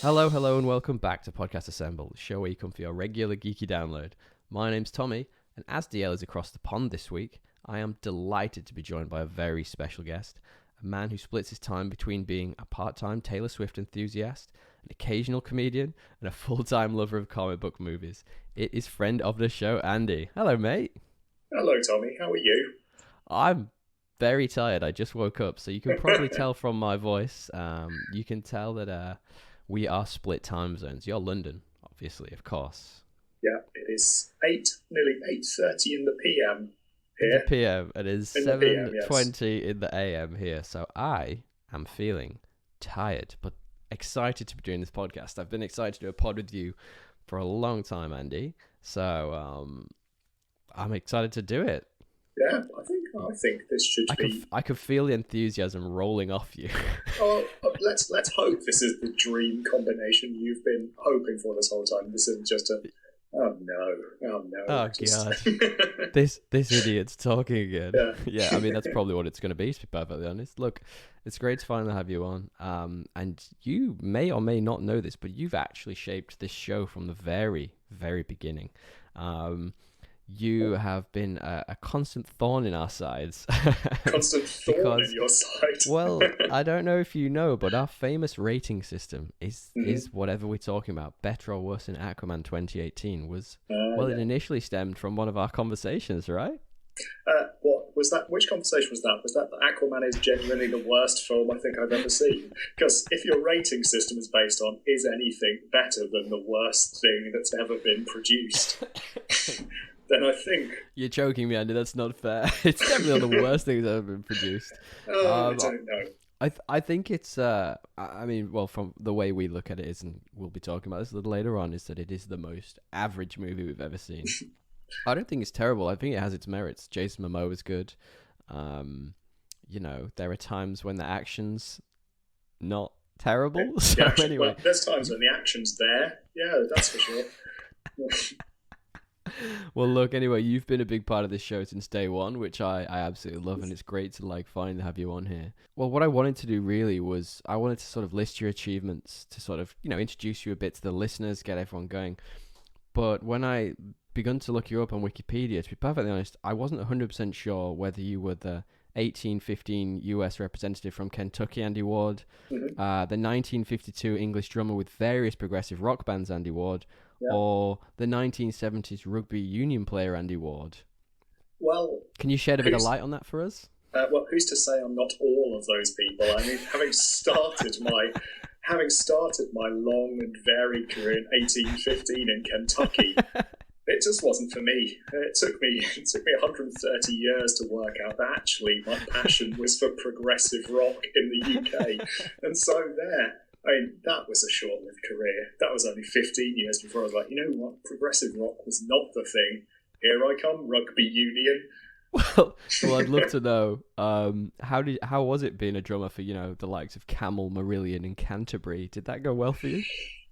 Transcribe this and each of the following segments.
Hello, hello, and welcome back to Podcast Assemble, the show where you come for your regular geeky download. My name's Tommy, and as DL is across the pond this week, I am delighted to be joined by a very special guest, a man who splits his time between being a part-time Taylor Swift enthusiast, an occasional comedian, and a full-time lover of comic book movies. It is friend of the show, Andy. Hello, mate. Hello, Tommy. How are you? I'm very tired. I just woke up, so you can probably tell from my voice. You can tell that we are split time zones. You're London, obviously, of course. Yeah, it is nearly 8:30 in the PM here. The PM. It is In the PM, 7:20 in the AM here. So I am feeling tired, but excited to be doing this podcast. I've been excited to do a pod with you for a long time, Andy. So I'm excited to do it. Yeah, I think this should be. I could feel the enthusiasm rolling off you. Let's hope this is the dream combination you've been hoping for this whole time. This isn't just a. Oh no! Oh god! This idiot's talking again. Yeah, I mean that's probably what it's going to be. To be perfectly honest, look, it's great to finally have you on. And you may or may not know this, but you've actually shaped this show from the very, very beginning. You have been a constant thorn in our sides. Constant thorn in your side. Well, I don't know if you know, but our famous rating system is whatever we're talking about, better or worse than Aquaman 2018 was. It initially stemmed from one of our conversations, right? What was that? Which conversation was that? Was that Aquaman is genuinely the worst film I think I've ever seen? Because if your rating system is based on is anything better than the worst thing that's ever been produced, then I think... You're joking me, Andy. That's not fair. It's definitely not the worst thing that's ever been produced. I don't know. I think it's... from the way we look at it is, and we'll be talking about this a little later on, is that it is the most average movie we've ever seen. I don't think it's terrible. I think it has its merits. Jason Momoa is good. There are times when the action's not terrible. So anyway, well, there's times when the action's there. Yeah, that's for sure. Well, look, anyway, you've been a big part of this show since day one, which I absolutely love, and it's great to finally have you on here. Well, what I wanted to do really was I wanted to sort of list your achievements to sort of, introduce you a bit to the listeners, get everyone going. But when I begun to look you up on Wikipedia, to be perfectly honest, I wasn't 100% sure whether you were the 1815 US representative from Kentucky, Andy Ward, the 1952 English drummer with various progressive rock bands, Andy Ward, or the 1970s rugby union player, Andy Ward. Well, can you shed a bit of light on that for us? Well, who's to say I'm not all of those people? I mean, having started my long and varied career in 1815 in Kentucky, it just wasn't for me. It took me 130 years to work out that actually my passion was for progressive rock in the UK, and so there. I mean, that was a short-lived career. That was only 15 years before I was like, you know what? Progressive rock was not the thing. Here I come, rugby union. Well, I'd love to know, how was it being a drummer for, the likes of Camel, Marillion and Canterbury? Did that go well for you?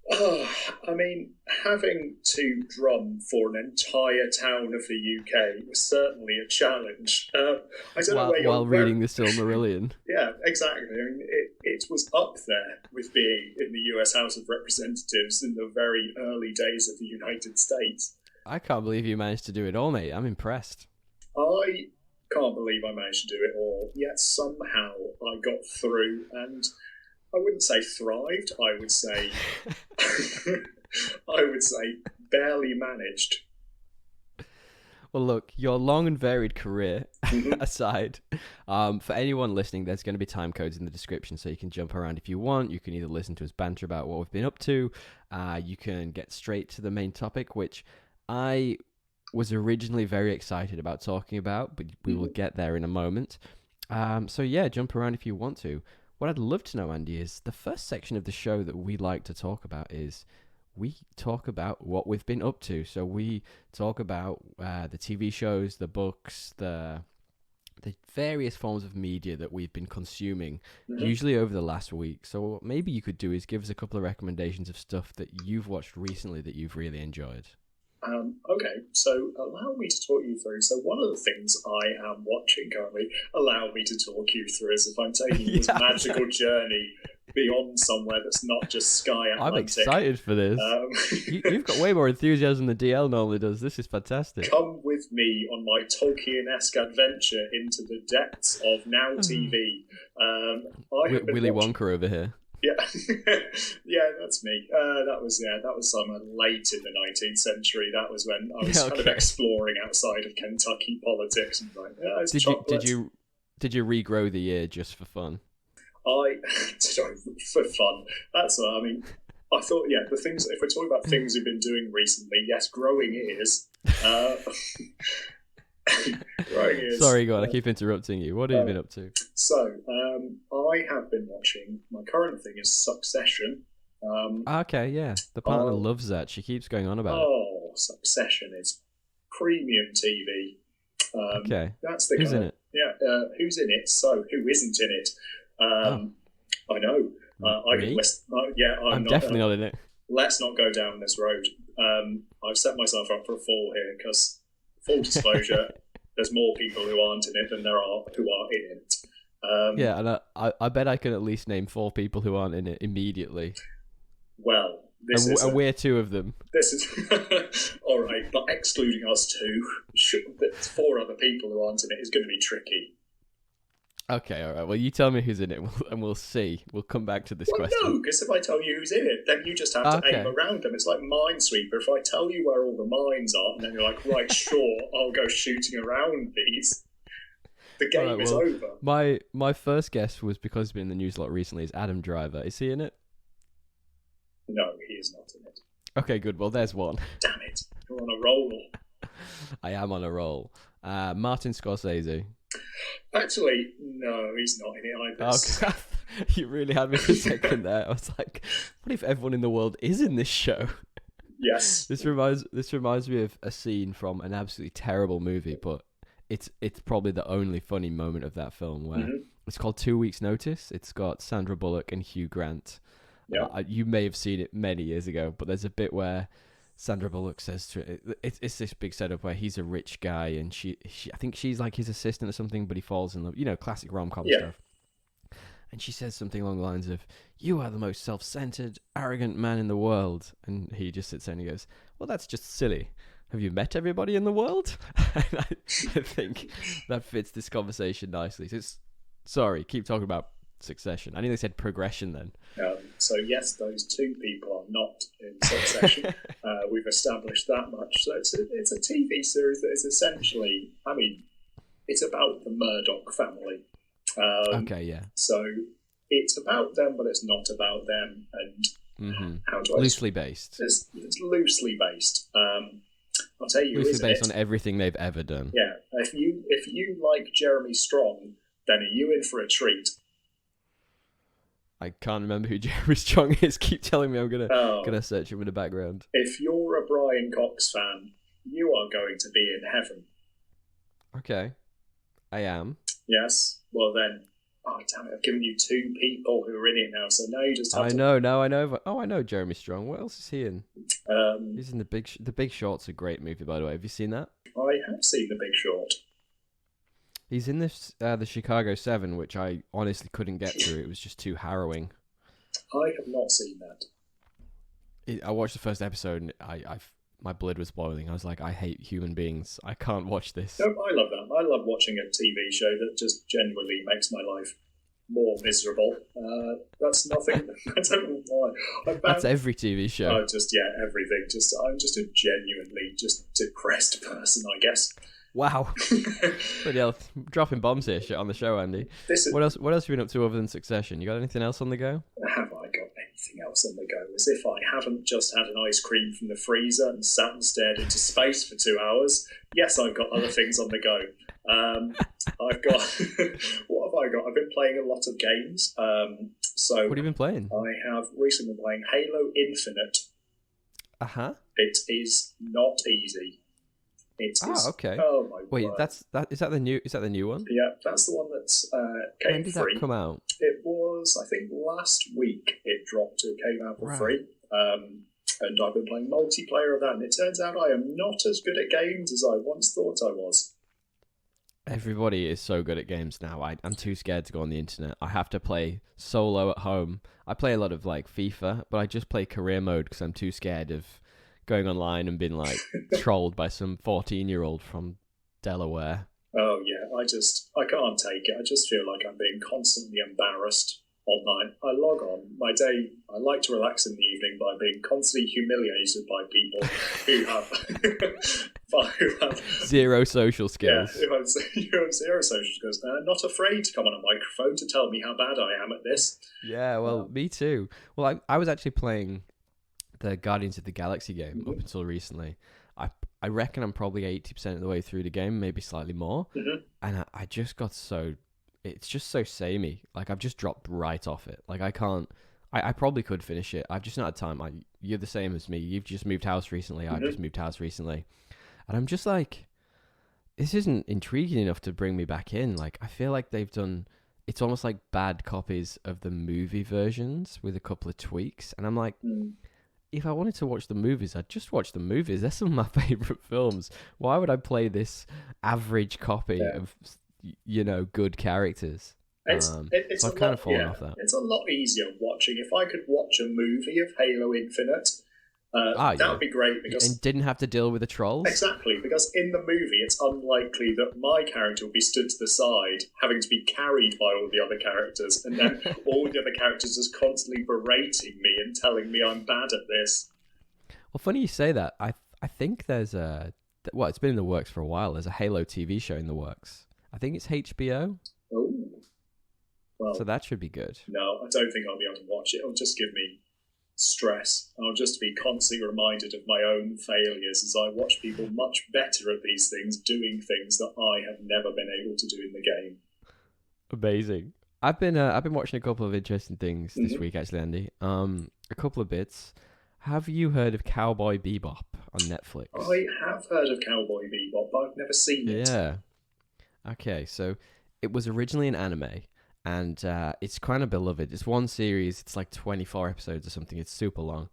I mean, having to drum for an entire town of the UK was certainly a challenge. I don't know where while reading the Silmarillion. Yeah, exactly. I mean, it was up there with being in the US House of Representatives in the very early days of the United States. I can't believe you managed to do it all, mate. I'm impressed. I can't believe I managed to do it all, yet somehow I got through, and I wouldn't say thrived. I would say barely managed. Well, look, your long and varied career aside, for anyone listening, there's going to be time codes in the description, so you can jump around if you want. You can either listen to us banter about what we've been up to. You can get straight to the main topic, which I was originally very excited about talking about, but we will get there in a moment. So yeah, jump around if you want to. What I'd love to know, Andy, is the first section of the show that we like to talk about is we talk about what we've been up to. So we talk about the TV shows, the books, the various forms of media that we've been consuming, usually over the last week. So what maybe you could do is give us a couple of recommendations of stuff that you've watched recently that you've really enjoyed. Okay, so allow me to talk you through. So one of the things I am watching currently, allow me to talk you through, is if I'm taking this magical journey beyond somewhere that's not just Sky Atlantic. I'm excited for this. You've got way more enthusiasm than DL normally does. This is fantastic. Come with me on my Tolkien-esque adventure into the depths of Now TV. Willy Wonka over here. Yeah, yeah, that's me. That was somewhere late in the 19th century. That was when I was kind of exploring outside of Kentucky politics and like, did you regrow the ear just for fun? For fun. That's what I mean. I thought, the things. If we're talking about things we've been doing recently, yes, growing ears. Growing ears. Sorry, God, I keep interrupting you. What have you been up to? So, I have been watching. My current thing is Succession. Okay, yeah. The partner loves that. She keeps going on about it. Oh, Succession is premium TV. Okay. That's the Who's in it? Yeah. Who's in it? So, who isn't in it? I know. I'm definitely not in it. Let's not go down this road. I've set myself up for a fall here because, full disclosure, there's more people who aren't in it than there are who are in it. And I bet I can at least name 4 people who aren't in it immediately. Well, we're 2 of them. This is all right, but excluding us 2, 4 other people who aren't in it is going to be tricky. Okay, all right. Well, you tell me who's in it, and we'll see. We'll come back to this question. No, because if I tell you who's in it, then you just have to aim around them. It's like Minesweeper. If I tell you where all the mines are, and then you're like, right, sure, I'll go shooting around these, the game is over. My first guess was, because he's been in the news a lot recently, is Adam Driver. Is he in it? No, he is not in it. Okay, good. Well, there's one. Damn it. You're on a roll. I am on a roll. Martin Scorsese. Actually, no, he's not in it either. Oh, you really had me for a second there. I was like, what if everyone in the world is in this show? Yes. This reminds me of a scene from an absolutely terrible movie, but it's probably the only funny moment of that film, where it's called 2 Weeks Notice. It's got Sandra Bullock and Hugh Grant. Yeah. You may have seen it many years ago, but there's a bit where Sandra Bullock says to it's this big setup where he's a rich guy and she I think she's like his assistant or something, but he falls in love, classic rom-com stuff. And she says something along the lines of, "You are the most self-centered, arrogant man in the world." And he just sits there and he goes, "Well, that's just silly. Have you met everybody in the world?" And I think that fits this conversation nicely. Sorry, keep talking about Succession. I think they said progression then. So yes, those 2 people are not in Succession. We've established that much. So it's a TV series that is essentially, it's about the Murdoch family. Okay, yeah. So it's about them, but it's not about them. And how do I loosely based? It's loosely based. I'll tell you, loosely based on everything they've ever done. Yeah. If you like Jeremy Strong, then are you in for a treat? I can't remember who Jeremy Strong is. Keep telling me I'm gonna search him in the background. If you're a Brian Cox fan, you are going to be in heaven. Okay, I am. Yes. Well then, damn it! I've given you 2 people who are in it now, so now you just have I know Jeremy Strong. What else is he in? He's in The Big Short's a great movie, by the way. Have you seen that? I have seen The Big Short. He's in this the Chicago 7, which I honestly couldn't get through. It was just too harrowing. I have not seen that. I watched the first episode and my blood was boiling. I was like, I hate human beings. I can't watch this. No, I love that. I love watching a TV show that just genuinely makes my life more miserable. That's nothing. I don't know why. That's every TV show. Everything. I'm just a genuinely just depressed person, I guess. Wow. Bloody hell, dropping bombs here on the show, Andy. What else have you been up to other than Succession? You got anything else on the go? Have I got anything else on the go? As if I haven't just had an ice cream from the freezer and sat and stared into space for 2 hours. Yes, I've got other things on the go. I've got... What have I got? I've been playing a lot of games. So what have you been playing? I have recently been playing Halo Infinite. Uh-huh. It is not easy. Okay. Oh my Wait, word. Is that the new one? Yeah, that's the one that's came When did free. that come out? It was, I think, last week it came out for free. And I've been playing multiplayer of that, and it turns out I am not as good at games as I once thought I was. Everybody is so good at games now. I'm too scared to go on the internet. I have to play solo at home. I play a lot of like FIFA, but I just play career mode because I'm too scared of going online and being like trolled by some 14-year-old from Delaware. Oh yeah, I can't take it. I just feel like I'm being constantly embarrassed online. I log on my day. I like to relax in the evening by being constantly humiliated by people who have zero social skills. Yeah, who have zero social skills. And I'm not afraid to come on a microphone to tell me how bad I am at this. Yeah, well, me too. Well, I was actually playing the Guardians of the Galaxy game up until recently. I reckon I'm probably 80% of the way through the game, maybe slightly more. And I just got so... It's just so samey. Like, I've just dropped right off it. Like, I can't... I probably could finish it. I've just not had time. You're the same as me. You've just moved house recently. I've just moved house recently. And I'm just like... This isn't intriguing enough to bring me back in. Like, I feel like they've done... It's almost like bad copies of the movie versions with a couple of tweaks. And I'm like... If I wanted to watch the movies, I'd just watch the movies. They're some of my favourite films. Why would I play this average copy of, good characters? So I've kind of fallen off that. It's a lot easier watching. If I could watch a movie of Halo Infinite, that would be great. And didn't have to deal with the trolls? Exactly, because in the movie, it's unlikely that my character will be stood to the side, having to be carried by all the other characters, and then all the other characters just constantly berating me and telling me I'm bad at this. Well, funny you say that. I think there's it's been in the works for a while. There's a Halo TV show in the works. I think it's HBO. Oh. Well, so that should be good. No, I don't think I'll be able to watch it. It'll just give me stress. I'll just be constantly reminded of my own failures as I watch people much better at these things doing things that I have never been able to do in the game. Amazing. I've been watching a couple of interesting things this week, actually, Andy. A couple of bits. Have you heard of Cowboy Bebop on Netflix? I have heard of Cowboy Bebop, but I've never seen it. Yeah. Okay, so it was originally an anime. And it's kind of beloved. It's one series. It's like 24 episodes or something. It's super long.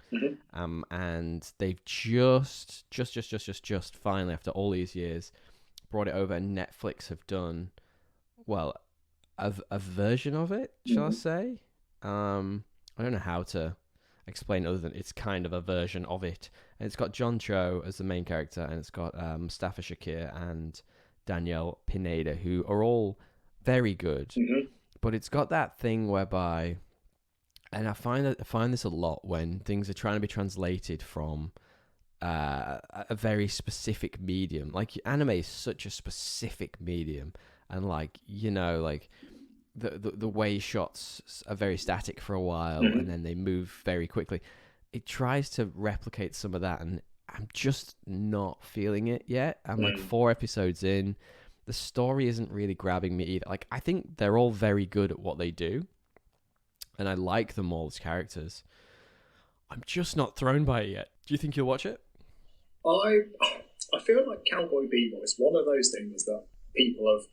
And they've just finally, after all these years, brought it over. And Netflix have done, well, a version of it, shall I say? I don't know how to explain other than it's kind of a version of it. And it's got John Cho as the main character. And it's got Mustafa Shakir and Danielle Pineda, who are all very good. But it's got that thing whereby, and I find this a lot when things are trying to be translated from a very specific medium. Like anime is such a specific medium, and like the way shots are very static for a while, and then they move very quickly. It tries to replicate some of that, and I'm just not feeling it yet. I'm like 4 episodes in. The story isn't really grabbing me either. Like, I think they're all very good at what they do, and I like them all as characters. I'm just not thrown by it yet. Do you think you'll watch it? I feel like Cowboy Bebop is one of those things that people have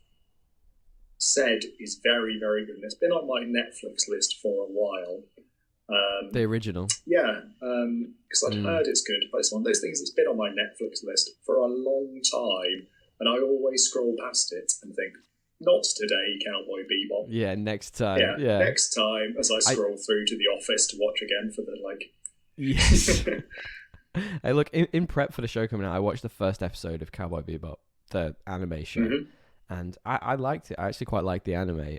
said is very, very good. And it's been on my Netflix list for a while. The original? Yeah, because I'd heard it's good, but it's one of those things that's been on my Netflix list for a long time. And I always scroll past it and think, not today, Cowboy Bebop. Yeah, next time. Yeah, next time, as I scroll through to The Office to watch again for the, Yes. Hey, look, in prep for the show coming out, I watched the first episode of Cowboy Bebop, the anime show, and I liked it. I actually quite liked the anime.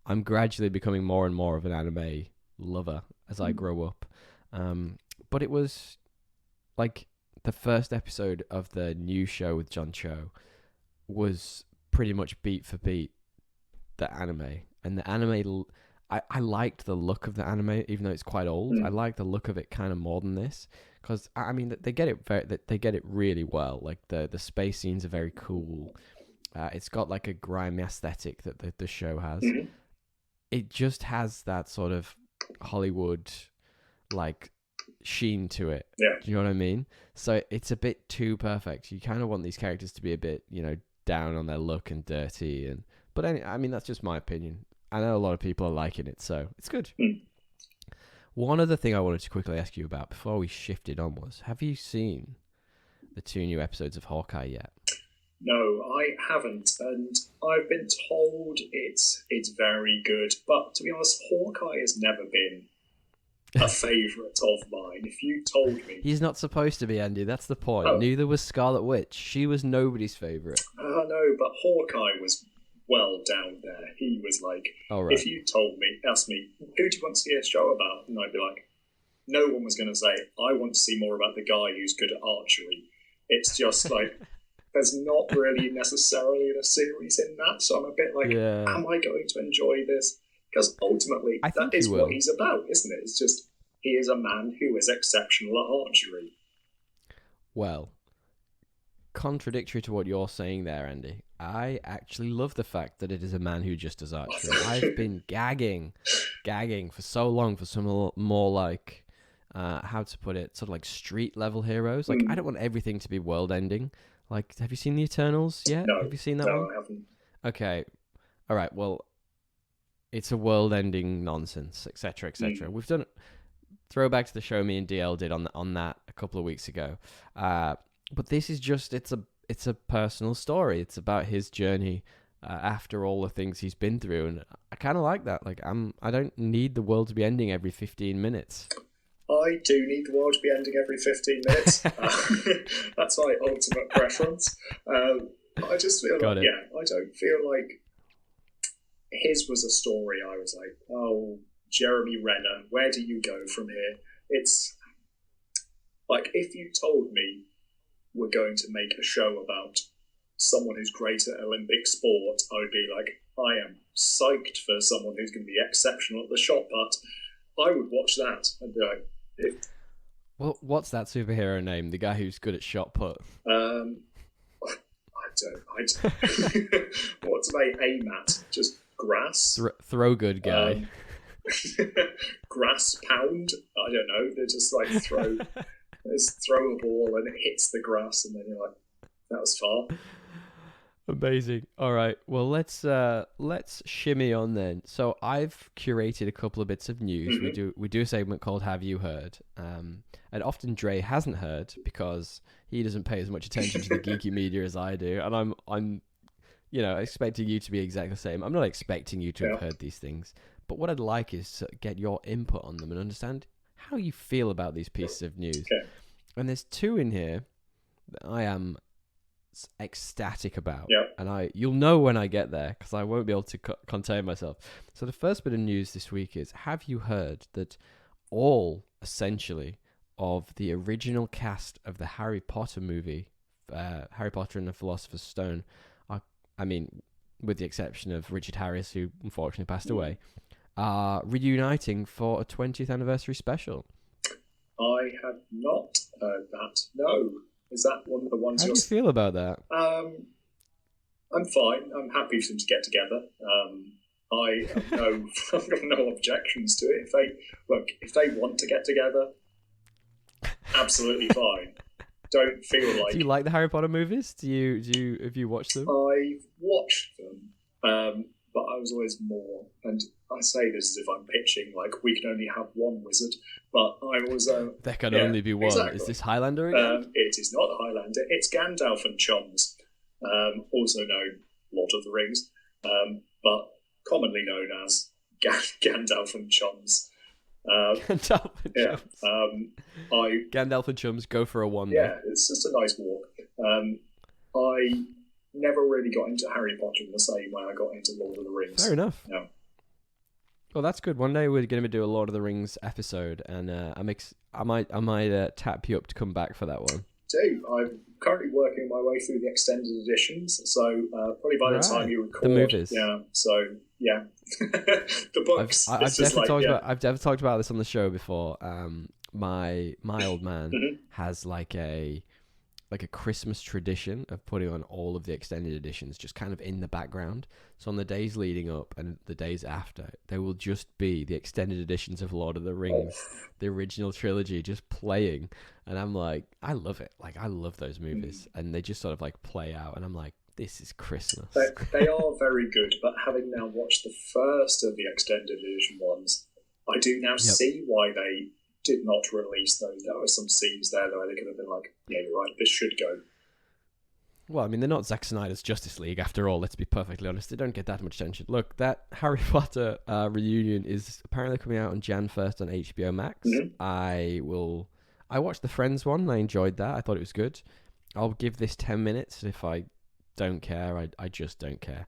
I'm gradually becoming more and more of an anime lover as I grow up. But it was, like... The first episode of the new show with John Cho was pretty much beat for beat the anime. And the anime, I liked the look of the anime, even though it's quite old. I like the look of it kind of more than this. Because, I mean, they get it really well. Like, the space scenes are very cool. It's got, like, a grimy aesthetic that the show has. It just has that sort of Hollywood, like... sheen to it. Yeah. Do you know what I mean? So it's a bit too perfect. You kind of want these characters to be a bit, down on their look and dirty. But I mean, that's just my opinion. I know a lot of people are liking it, so it's good. One other thing I wanted to quickly ask you about before we shifted on was, have you seen the 2 new episodes of Hawkeye yet? No, I haven't, and I've been told it's very good. But to be honest, Hawkeye has never been a favourite of mine. If you told me... He's not supposed to be, Andy. That's the point. Oh. Neither was Scarlet Witch. She was nobody's favourite. No, but Hawkeye was well down there. He was like... Oh, right. If you asked me, who do you want to see a show about? And I'd be like, no one was going to say, I want to see more about the guy who's good at archery. It's just like... There's not really necessarily a series in that, so I'm a bit like, am I going to enjoy this? Because ultimately, that is what he's about, isn't it? It's just, he is a man who is exceptional at archery. Well, contradictory to what you're saying there, Andy, I actually love the fact that it is a man who just does archery. I've been gagging for so long for some more like, how to put it, sort of like street level heroes. Like, I don't want everything to be world ending. Like, have you seen The Eternals yet? No, have you seen that one? No, I haven't. Okay. All right. Well, it's a world-ending nonsense, etc., etc. We've done throwback to the show me and DL did on that a couple of weeks ago. But this is just it's a personal story. It's about his journey after all the things he's been through, and I kind of like that. Like, I don't need the world to be ending every 15 minutes. I do need the world to be ending every 15 minutes. That's my ultimate preference. I just feel I don't feel like his was a story I was like, oh, Jeremy Renner, where do you go from here? It's like, if you told me we're going to make a show about someone who's great at Olympic sport, I would be like, I am psyched for someone who's going to be exceptional at the shot put. I would watch that and be like, well, what's that superhero name? The guy who's good at shot put? I don't. What do they aim at? Just grass? Throw good guy. Grass pound? I don't know. They just like throw a ball and it hits the grass, and then you're like, that was far. Amazing. All right. Well, let's shimmy on then. So I've curated a couple of bits of news. We do a segment called Have You Heard? And often Dre hasn't heard because he doesn't pay as much attention to the geeky media as I do, and I'm expecting you to be exactly the same. I'm not expecting you to have heard these things, but what I'd like is to get your input on them and understand how you feel about these pieces of news. Okay. And there's 2 in here that I am ecstatic about, and you'll know when I get there because I won't be able to contain myself. So the first bit of news this week is, have you heard that all essentially of the original cast of the Harry Potter movie, Harry Potter and the Philosopher's Stone, with the exception of Richard Harris, who unfortunately passed away, are reuniting for a 20th anniversary special? I have not heard that. No. Is that one of the ones? How do you feel about that? I'm fine. I'm happy for them to get together. I've got no objections to it. If they want to get together, absolutely fine. Don't feel like. Do you like the Harry Potter movies? Have you watched them? I've watched them, but I was always more. And I say this as if I'm pitching like we can only have one wizard, but I was. There can only be one. Exactly. Is this Highlander again? It is not Highlander. It's Gandalf and Chums, also known Lord of the Rings, but commonly known as Gandalf and Chums. Gandalf and Chums. Gandalf and Chums go for a wander. Yeah, it's just a nice walk. I never really got into Harry Potter in the same way I got into Lord of the Rings. Fair enough. No. Well, that's good. One day we're going to do a Lord of the Rings episode, and I might tap you up to come back for that one. I'm currently working my way through the extended editions, so probably by the time you record, the movies. Yeah. So yeah, the books. I've definitely talked about this on the show before. My old man has like a Christmas tradition of putting on all of the extended editions just kind of in the background. So on the days leading up and the days after, there will just be the extended editions of Lord of the Rings, the original trilogy, just playing. And I'm like, I love it. Like, I love those movies. And they just sort of like play out. And I'm like, this is Christmas. They are very good. But having now watched the first of the extended edition ones, I do now see why they did not release those. There were some scenes there where they could have been like, yeah, you're right, this should go. Well, I mean, they're not Zack Snyder's Justice League after all, let's be perfectly honest. They don't get that much attention. Look, that Harry Potter reunion is apparently coming out on Jan 1st on HBO Max. Mm-hmm. I watched the Friends one and I enjoyed that. I thought it was good. I'll give this 10 minutes. If I don't care, I just don't care.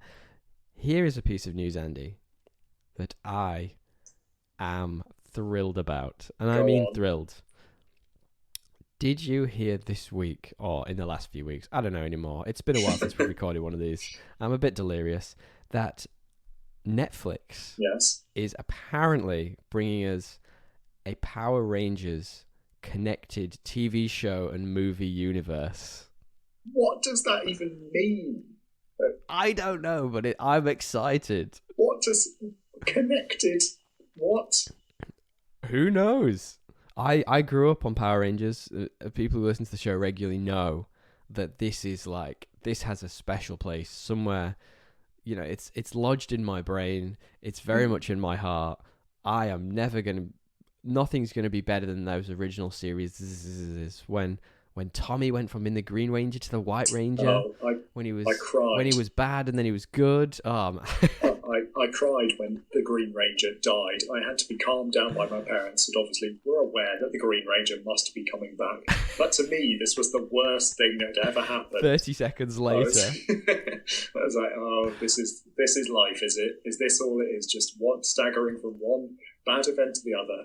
Here is a piece of news, Andy, that I am thrilled about. And I mean thrilled. Did you hear this week, or in the last few weeks, I don't know anymore, it's been a while since we recorded one of these, I'm a bit delirious, that Netflix is apparently bringing us a Power Rangers connected TV show and movie universe. What does that even mean? I don't know, but I'm excited. What does connected? What? Who knows? I grew up on Power Rangers. People who listen to the show regularly know that this has a special place somewhere. You know, it's lodged in my brain. It's very much in my heart. I am nothing's going to be better than those original series. When Tommy went from being the Green Ranger to the White Ranger, when he was bad and then he was good. I cried when the Green Ranger died. I had to be calmed down by my parents, and obviously were aware that the Green Ranger must be coming back. But to me, this was the worst thing that had ever happened. 30 seconds later, I was like, "Oh, this is life, is it? Is this all it is? Just one staggering from one bad event to the other?"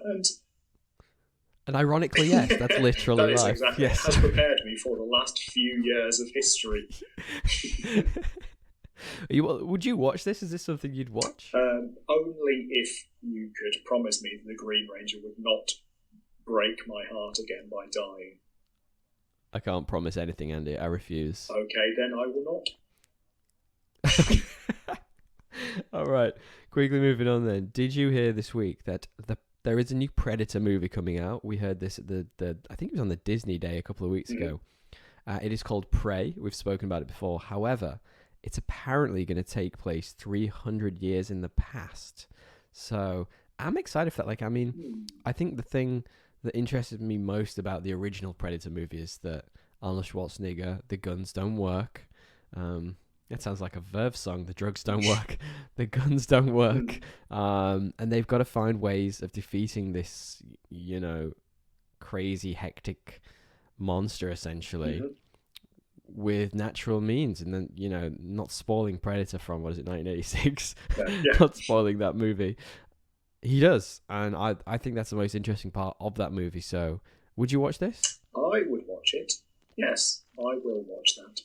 And ironically, yes, that's literally that life. Exactly. Yes. It has prepared me for the last few years of history. Would you watch this? Is this something you'd watch? Only if you could promise me that the Green Ranger would not break my heart again by dying. I can't promise anything, Andy. I refuse. Okay, then I will not. All right. Quickly moving on then. Did you hear this week that there is a new Predator movie coming out? We heard this at the I think it was on the Disney Day a couple of weeks ago. It is called Prey. We've spoken about it before. However, it's apparently going to take place 300 years in the past. So I'm excited for that. Like, I mean, I think the thing that interested me most about the original Predator movie is that Arnold Schwarzenegger, the guns don't work. It sounds like a Verve song. The drugs don't work. The guns don't work. And they've got to find ways of defeating this, you know, crazy, hectic monster, essentially, with natural means. And then, you know, not spoiling Predator from, 1986? Not spoiling that movie. He does. And I think that's the most interesting part of that movie. So, would you watch this? I would watch it. Yes, I will watch that.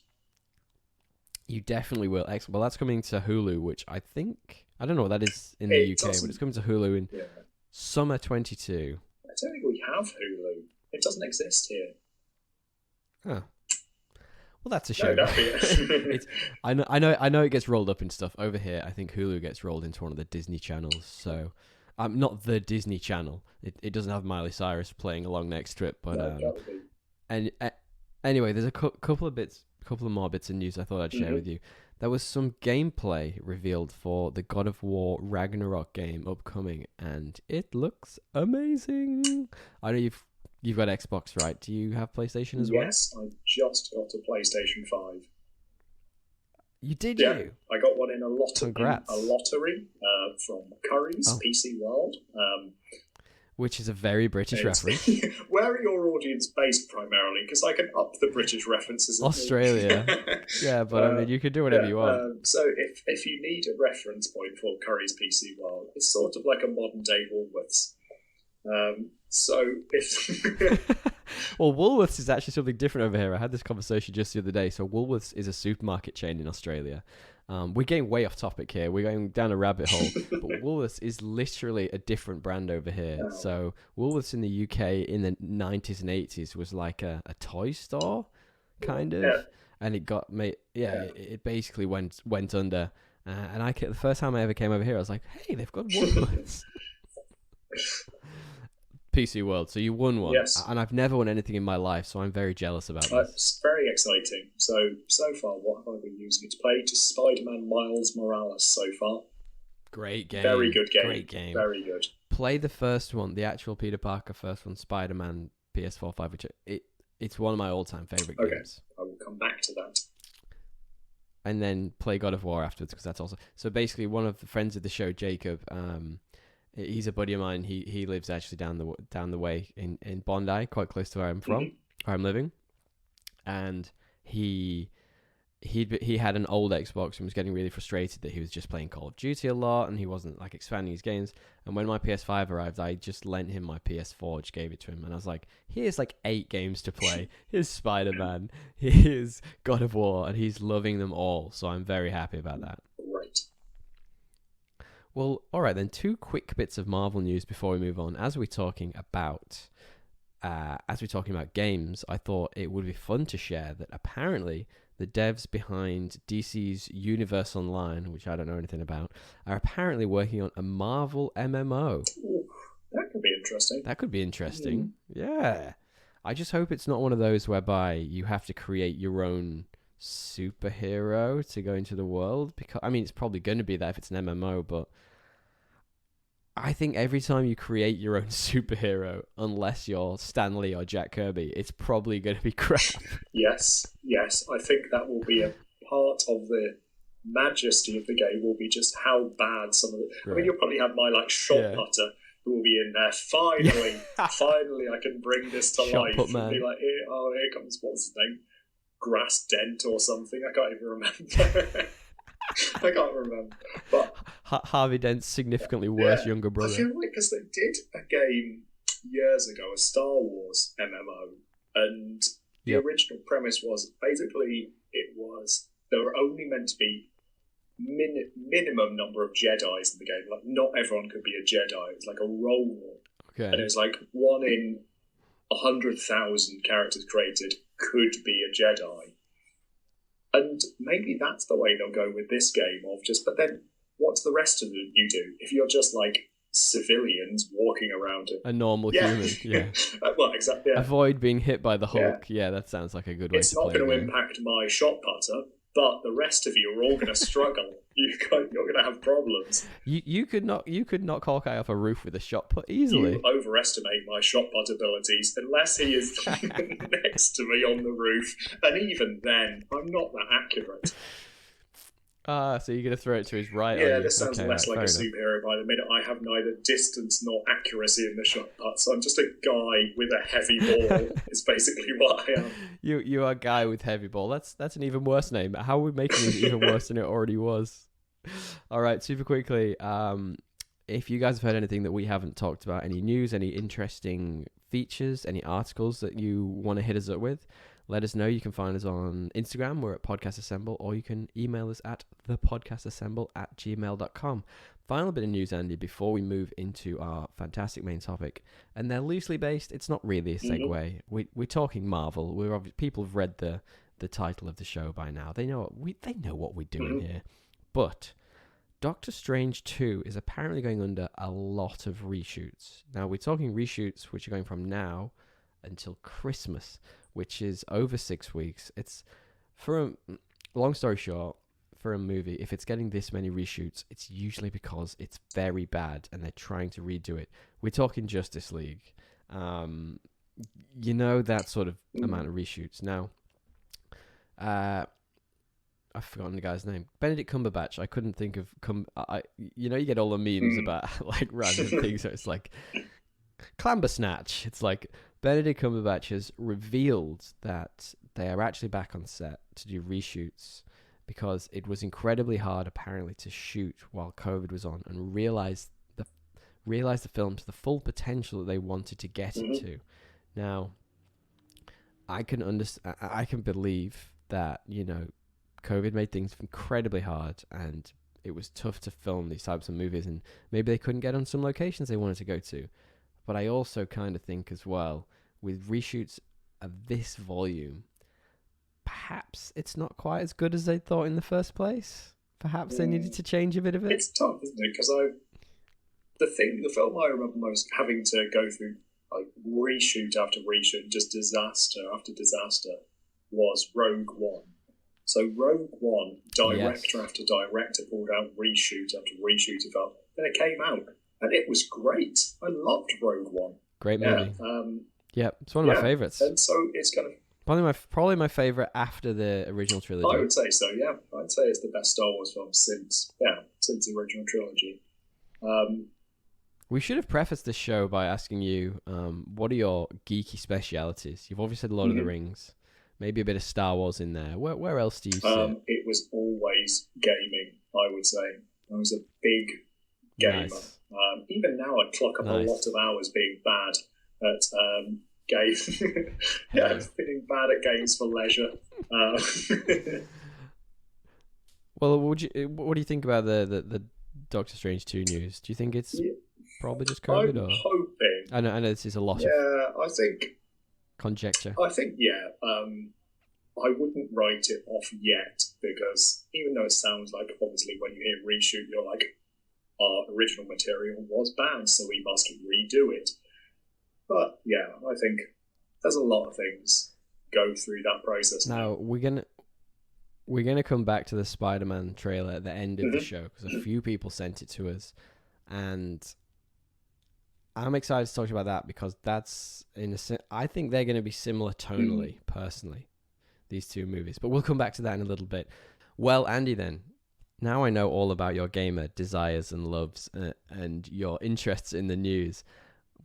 You definitely will. Excellent. Well, that's coming to Hulu, which I don't know what that is in the UK, but it's coming to Hulu in summer 22. I don't think we have Hulu. It doesn't exist here. Huh. Well, that's a shame. No, I know it gets rolled up in stuff over here. I think Hulu gets rolled into one of the Disney channels. So, not the Disney Channel. It doesn't have Miley Cyrus playing along next to it, but anyway, there's a couple of more bits of news I thought I'd share with you. There was some gameplay revealed for the God of War Ragnarok game upcoming, and it looks amazing. I know you've got Xbox, right? Do you have PlayStation as well? Yes, I just got a PlayStation 5. You did, yeah, you? I got one in a Congrats. lottery from Curry's PC World. Which is a very British reference. Where are your audience based primarily? Because I can up the British references. Australia. Yeah, but I mean, you could do whatever you want. So if you need a reference point for Curry's PC World, it's sort of like a modern day Woolworths. So if well, Woolworths is actually something different over here. I had this conversation just the other day. So Woolworths is a supermarket chain in Australia. We're getting way off topic here. We're going down a rabbit hole. But Woolworths is literally a different brand over here. Oh. So Woolworths in the UK in the 90s and 80s was like a toy store, kind of. Yeah. And it got made. Yeah, it basically went under. And the first time I ever came over here, I was like, hey, they've got Woolworths. PC World, so you won one. Yes. And I've never won anything in my life, so I'm very jealous about this. It's very exciting. So far, what have I been using it to play? Just Spider-Man Miles Morales so far. Great game. Very good game. Great game. Very good. play the first one, the actual Peter Parker first one, Spider-Man PS4 5, which it's one of my all-time favorite games. I will come back to that. And then play God of War afterwards, because that's also... So basically, one of the friends of the show, Jacob, he's a buddy of mine. He lives actually down the way in Bondi, quite close to where I'm from, where I'm living. And he had an old Xbox and was getting really frustrated that he was just playing Call of Duty a lot and he wasn't like expanding his games. And when my PS5 arrived, I just lent him my PS4, just gave it to him, and I was like, here's like 8 games to play. Here's Spider-Man, here's God of War, and he's loving them all. So I'm very happy about that. Right. Well, all right then. 2 quick bits of Marvel news before we move on. As we're talking about games, I thought it would be fun to share that apparently the devs behind DC's Universe Online, which I don't know anything about, are apparently working on a Marvel MMO. Ooh, that could be interesting. That could be interesting. Yeah. I just hope it's not one of those whereby you have to create your own superhero to go into the world. Because I mean, it's probably going to be that if it's an MMO, but I think every time you create your own superhero, unless you're Stan Lee or Jack Kirby, it's probably going to be crap. Yes. I think that will be a part of the majesty of the game, will be just how bad some of it... Right. I mean, you'll probably have my shot putter who will be in there. Finally, I can bring this to shot life. Put man. And be like, here comes, what's his name? Grass Dent or something. I can't even remember. I can't remember. But Harvey Dent's significantly worse younger brother. I feel like because they did a game years ago, a Star Wars MMO, and the original premise was basically there were only meant to be minimum number of Jedis in the game. Like, not everyone could be a Jedi. It was like a roll. Okay. And it was like 1 in 100,000 characters created could be a Jedi. And maybe that's the way they'll go with this game but then what's the rest of you do? If you're just like civilians walking around a normal human, well, exactly. Yeah. Avoid being hit by the Hulk. Yeah, that sounds like a good way to play. It's not going to impact my shot putter, but the rest of you are all going to struggle. You're going to have problems. You could knock Hawkeye off a roof with a shot put easily. You overestimate my shot put abilities unless he is next to me on the roof, and even then, I'm not that accurate. So you're going to throw it to his right? Yeah, this sounds less like a superhero by the minute. I have neither distance nor accuracy in the shot put, so I'm just a guy with a heavy ball. Is basically what I am. You are a guy with heavy ball. That's an even worse name. How are we making it even worse than it already was? All right, super quickly. If you guys have heard anything that we haven't talked about, any news, any interesting features, any articles that you want to hit us up with, let us know. You can find us on Instagram. We're at Podcast Assemble, or you can email us at thepodcastassemble@gmail.com. Final bit of news, Andy, before we move into our fantastic main topic. And they're loosely based. It's not really a segue. We're talking Marvel. People have read the title of the show by now. They know what we're doing here. But Doctor Strange 2 is apparently going under a lot of reshoots. Now, we're talking reshoots which are going from now until Christmas, which is over 6 weeks. It's, long story short, for a movie, if it's getting this many reshoots, it's usually because it's very bad and they're trying to redo it. We're talking Justice League. That sort of amount of reshoots. Now, I've forgotten the guy's name. Benedict Cumberbatch. I couldn't think of... you get all the memes about like random things. So it's like Clambersnatch. It's like Benedict Cumberbatch has revealed that they are actually back on set to do reshoots because it was incredibly hard, apparently, to shoot while COVID was on and realize the film to the full potential that they wanted to get it to. Now, I can believe that, COVID made things incredibly hard and it was tough to film these types of movies, and maybe they couldn't get on some locations they wanted to go to. But I also kind of think as well, with reshoots of this volume, perhaps it's not quite as good as they thought in the first place. Perhaps they needed to change a bit of it. It's tough, isn't it? Because the film I remember most having to go through like reshoot after reshoot, just disaster after disaster, was Rogue One. So Rogue One, director after director pulled out reshoot after reshoot of it. Then it came out, and it was great. I loved Rogue One. Great movie. Yeah, it's one of my favorites. And so it's kind of probably my favorite after the original trilogy. I would say so. Yeah, I'd say it's the best Star Wars film since the original trilogy. We should have prefaced this show by asking you, what are your geeky specialities? You've obviously said Lord of the Rings, maybe a bit of Star Wars in there. Where else do you see it was always gaming, I would say. I was a big gamer. Nice. Even now I clock up a lot of hours being bad at games. Being bad at games for leisure. Well, what do you think about the Doctor Strange 2 news? Do you think it's probably just COVID? I'm hoping. I know this is a lot of I think conjecture. I think, I wouldn't write it off yet, because even though it sounds like, obviously, when you hear reshoot, you're like, our original material was bad, so we must redo it. But yeah, I think there's a lot of things go through that process. Now we're gonna come back to the Spider-Man trailer at the end of the show, because a few people sent it to us, and I'm excited to talk about that, because that's I think they're going to be similar tonally, personally, these two movies. But we'll come back to that in a little bit. Well, Andy, then, now I know all about your gamer desires and loves and your interests in the news.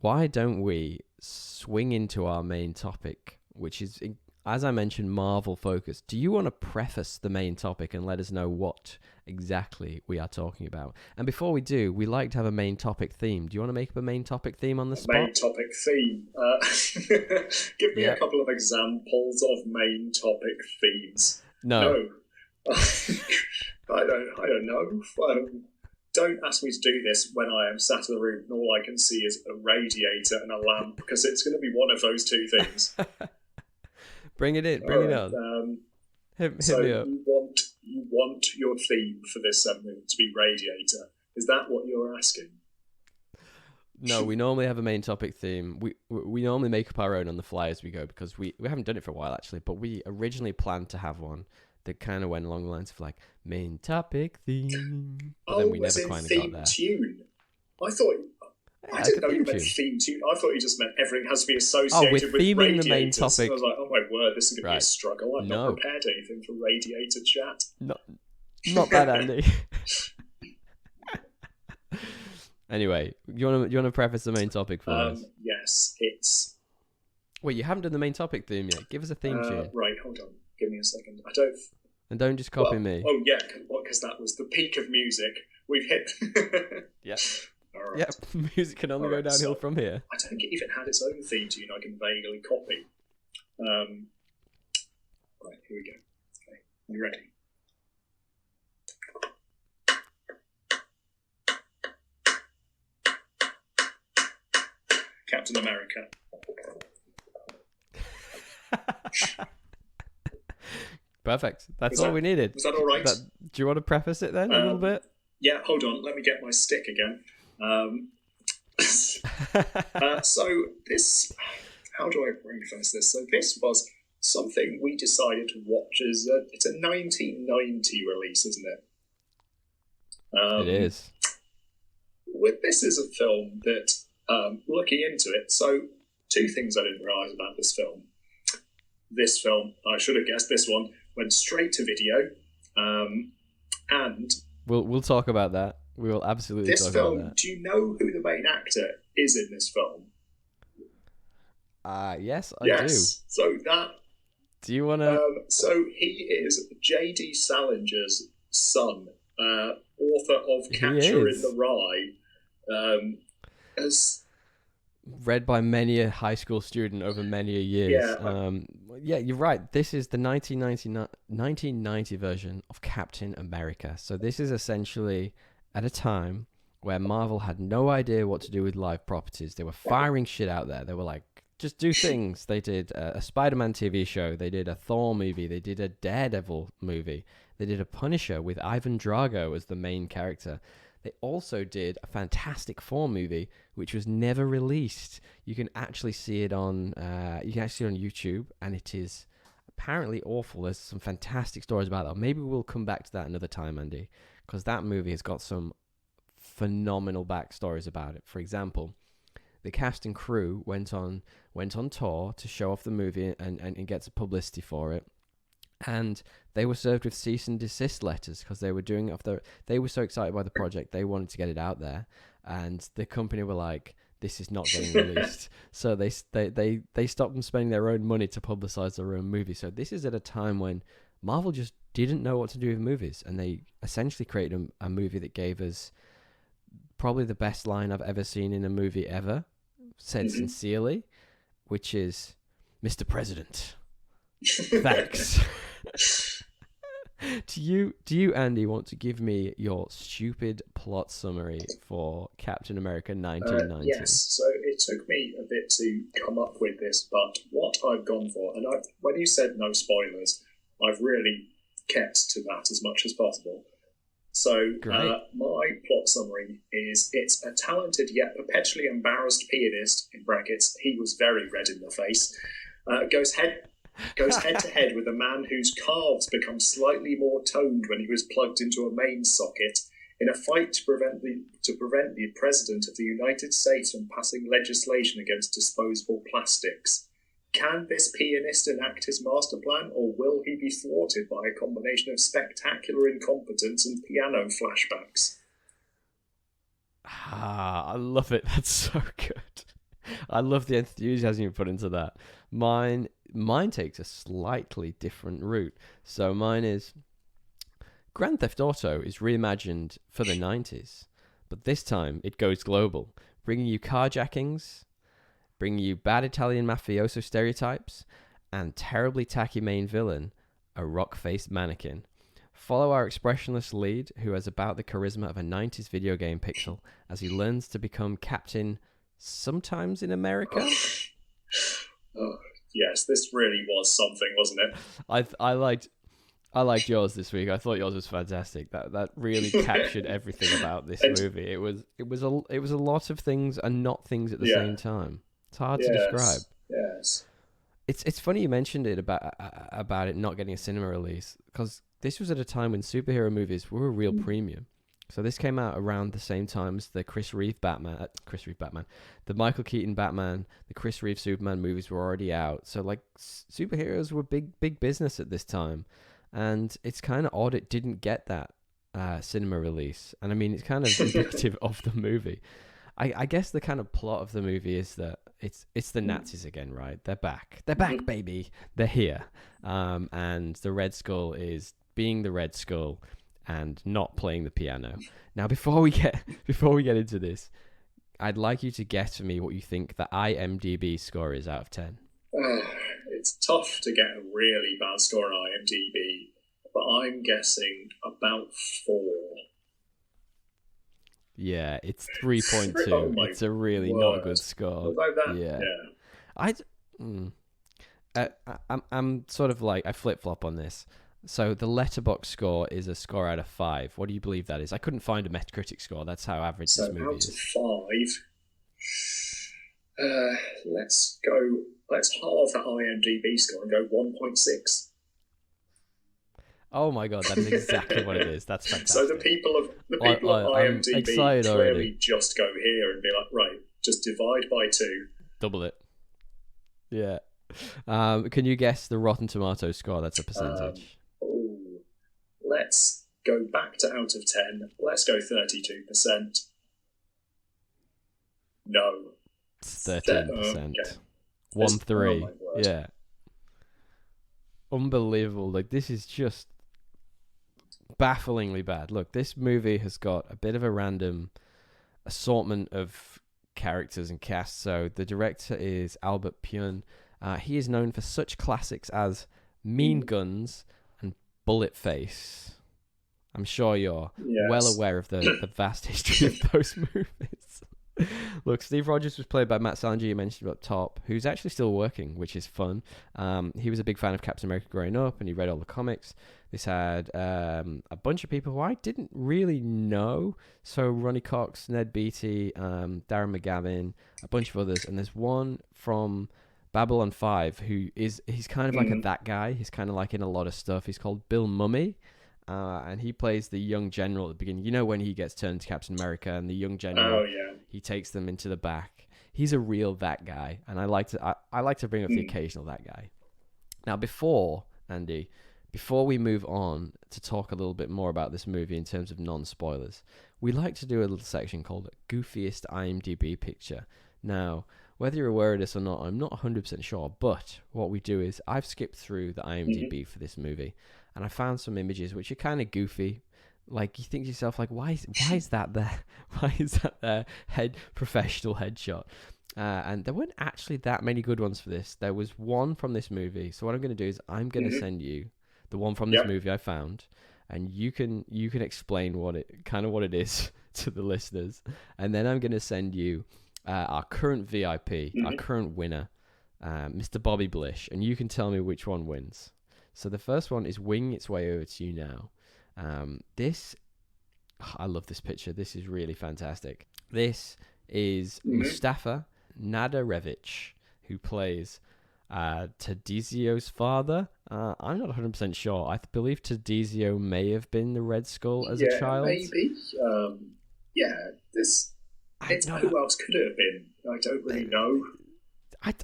Why don't we swing into our main topic, which is, as I mentioned, Marvel focused. Do you want to preface the main topic and let us know what exactly we are talking about? And before we do, we like to have a main topic theme. Do you want to make up a main topic theme on the spot? Main topic theme. Give me a couple of examples of main topic themes. No. I don't know. Don't ask me to do this when I am sat in the room and all I can see is a radiator and a lamp, because it's going to be one of those two things. Bring it in. Bring it on. Hit me up. You want your theme for this segment to be radiator. Is that what you're asking? No, we normally have a main topic theme. We normally make up our own on the fly as we go, because we haven't done it for a while, actually, but we originally planned to have one that kind of went along the lines of like main topic theme. But then we never quite got there. Tune. I didn't know you meant theme tune. I thought you just meant everything has to be associated with radiators. The main topic. I was like, oh my word, this is going to be a struggle. I've not prepared anything for radiator chat. Not bad, Andy. Anyway, you want to preface the main topic for us? Yes, it's... Wait, you haven't done the main topic theme yet. Give us a theme tune. Right, hold on. Give me a second. And don't just copy me. Oh, yeah, because that was the peak of music. We've hit... Yeah. All right. Yep, music can only go downhill from here. I don't think it even had its own theme tune I can vaguely copy. Right, here we go. Okay, you ready? Captain America. Perfect. That's all we needed. Was that all right? Do you want to preface it then a little bit? Yeah, hold on. Let me get my stick again. So this... How do I preface this? So this was something we decided to watch. It's a 1990 release, isn't it? It is. This is a film that, looking into it, so two things I didn't realise about this film. This film, I should have guessed this one, went straight to video, and... We'll talk about that. We will absolutely talk about that. Do you know who the main actor is in this film? Yes, I do. So that... Do you want to... So he is J.D. Salinger's son, author of Catcher in the Rye. Read by many a high school student over many a years. Yeah, you're right. This is the 1990 version of Captain America. So this is essentially at a time where Marvel had no idea what to do with live properties. They were firing shit out there. They were like, just do things. They did a Spider-Man TV show. They did a Thor movie. They did a Daredevil movie. They did a Punisher with Ivan Drago as the main character. They also did a Fantastic Four movie, which was never released. You can actually see it on YouTube, and it is apparently awful. There's some fantastic stories about that. Maybe we'll come back to that another time, Andy, because that movie has got some phenomenal backstories about it. For example, the cast and crew went on tour to show off the movie and get some publicity for it. And they were served with cease and desist letters because they were doing it off their. They were so excited by the project, they wanted to get it out there, and the company were like, "This is not getting released." So they stopped them spending their own money to publicize their own movie. So this is at a time when Marvel just didn't know what to do with movies, and they essentially created a movie that gave us probably the best line I've ever seen in a movie ever, said sincerely, which is, "Mr. President, thanks." Do you, Andy, want to give me your stupid plot summary for Captain America 1990? Yes, so it took me a bit to come up with this, but what I've gone for, and when you said no spoilers, I've really kept to that as much as possible. So my plot summary is, it's a talented yet perpetually embarrassed pianist, in brackets, he was very red in the face, goes head to head with a man whose calves become slightly more toned when he was plugged into a main socket in a fight to prevent the President of the United States from passing legislation against disposable plastics. Can this pianist enact his master plan, or will he be thwarted by a combination of spectacular incompetence and piano flashbacks? I love it. That's so good. I love the enthusiasm you put into that. Mine takes a slightly different route. So mine is, Grand Theft Auto is reimagined for the 90s, but this time it goes global, bringing you carjackings, bringing you bad Italian mafioso stereotypes, and terribly tacky main villain, a rock-faced mannequin. Follow our expressionless lead, who has about the charisma of a 90s video game pixel, as he learns to become Captain Sometimes in America. Yes, this really was something, wasn't it? I liked yours this week. I thought yours was fantastic. That really captured everything about this movie. It was a lot of things and not things at the same time. It's hard to describe. Yes. It's funny you mentioned it about it not getting a cinema release, because this was at a time when superhero movies were a real premium. So this came out around the same time as the the Michael Keaton Batman, the Chris Reeve Superman movies were already out. So like superheroes were big business at this time, and it's kind of odd it didn't get that cinema release. And I mean, it's kind of indicative of the movie. I guess the kind of plot of the movie is that it's the Nazis again, right? They're back, baby, they're here, and the Red Skull is being the Red Skull and not playing the piano. Now, before we get into this, I'd like you to guess for me what you think the IMDb score is out of 10. It's tough to get a really bad score on IMDb, but I'm guessing about 4. Yeah, it's 3.2. Oh, it's a really not good score. Like that? Yeah. I'm sort of like, I flip-flop on this. So the Letterboxd score is a score out of 5. What do you believe that is? I couldn't find a Metacritic score. That's how average this movie is. So out of 5, let's halve that IMDb score and go 1.6. Oh my god, that's exactly what it is. That's fantastic. So the people of IMDb clearly already just go here and be like, right, just divide by 2. Double it. Yeah. Can you guess the Rotten Tomatoes score? That's a percentage. Let's go back to out of 10. Let's go 32%. No. It's 13%. 1-3. Yeah. Unbelievable. Like, this is just bafflingly bad. Look, this movie has got a bit of a random assortment of characters and cast. So the director is Albert Pyun. He is known for such classics as Mean Guns and Bullet Face. I'm sure you're well aware of the vast history of those movies. Look, Steve Rogers was played by Matt Salinger, you mentioned up top, who's actually still working, which is fun. He was a big fan of Captain America growing up, and he read all the comics. This had a bunch of people who I didn't really know. So Ronnie Cox, Ned Beatty, Darren McGavin, a bunch of others. And there's one from Babylon 5 he's kind of like that guy. He's kind of like in a lot of stuff. He's called Bill Mummy. and he plays the young general at the beginning. You know, when he gets turned to Captain America, and the young general, he takes them into the back. He's a real that guy, and I like to bring up the occasional that guy. Now, before we move on to talk a little bit more about this movie in terms of non-spoilers, we like to do a little section called Goofiest IMDb Picture. Now, whether you're aware of this or not, I'm not 100% sure, but what we do is I've skipped through the IMDb for this movie, and I found some images which are kind of goofy. Like, you think to yourself, like, why is that there? Why is that there? Professional headshot. And there weren't actually that many good ones for this. There was one from this movie. So what I'm going to do is I'm going to send you the one from this movie I found, and you can explain what it is to the listeners. And then I'm going to send you our current VIP, our current winner, Mr. Bobby Blish, and you can tell me which one wins. So the first one is Winging Its Way Over to You Now. I love this picture. This is really fantastic. This is Mustafa Nadarevich, who plays Tadizio's father. I'm not 100% sure. I believe Tadizio may have been the Red Skull as a child. Maybe. Who else could it have been? I don't really know. I'm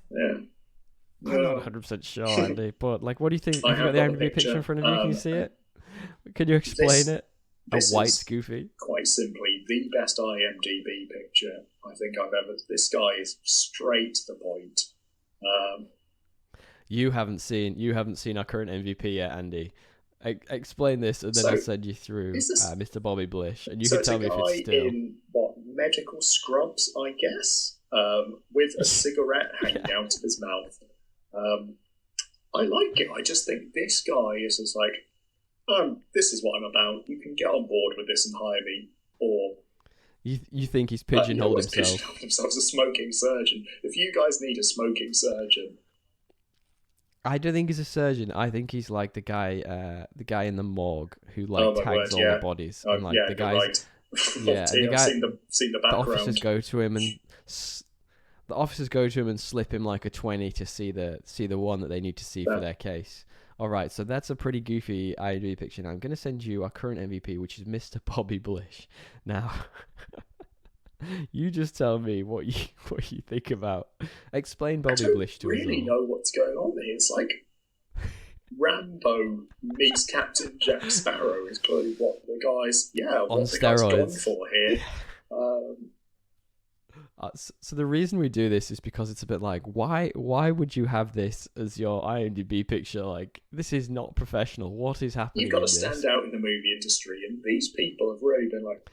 not 100% sure, Andy. But like, what do you think? Have you got the IMDb picture in front of you? Can you see it? Can you explain it? This white is Goofy. Quite simply, the best IMDb picture I think I've ever. This guy is straight to the point. You haven't seen our current MVP yet, Andy. Explain this, and then I'll send you through Mr. Bobby Blish, and you can tell me if it's still in medical scrubs, I guess, with a cigarette hanging out of his mouth. I like it. I just think this guy is just like, this is what I'm about. You can get on board with this and hire me, or you think he's pigeonholed himself? Pigeonholed himself as a smoking surgeon. If you guys need a smoking surgeon, I don't think he's a surgeon. I think he's like the guy in the morgue who tags all the bodies. And the guys, right. Yeah, the guy, I've seen the background. The officers go to him and slip him like a 20 to see the one that they need to see for their case. All right, so that's a pretty goofy IMDb picture. Now I'm going to send you our current MVP, which is Mr. Bobby Blish. Now, you just tell me what you think about. Explain Bobby Blish to us. I don't really know what's going on here. It's like Rambo meets Captain Jack Sparrow is clearly what the guy's gone for here. So the reason we do this is because it's a bit like, why would you have this as your IMDb picture? Like, this is not professional. What is happening? You've got to stand out in the movie industry, and these people have really been like,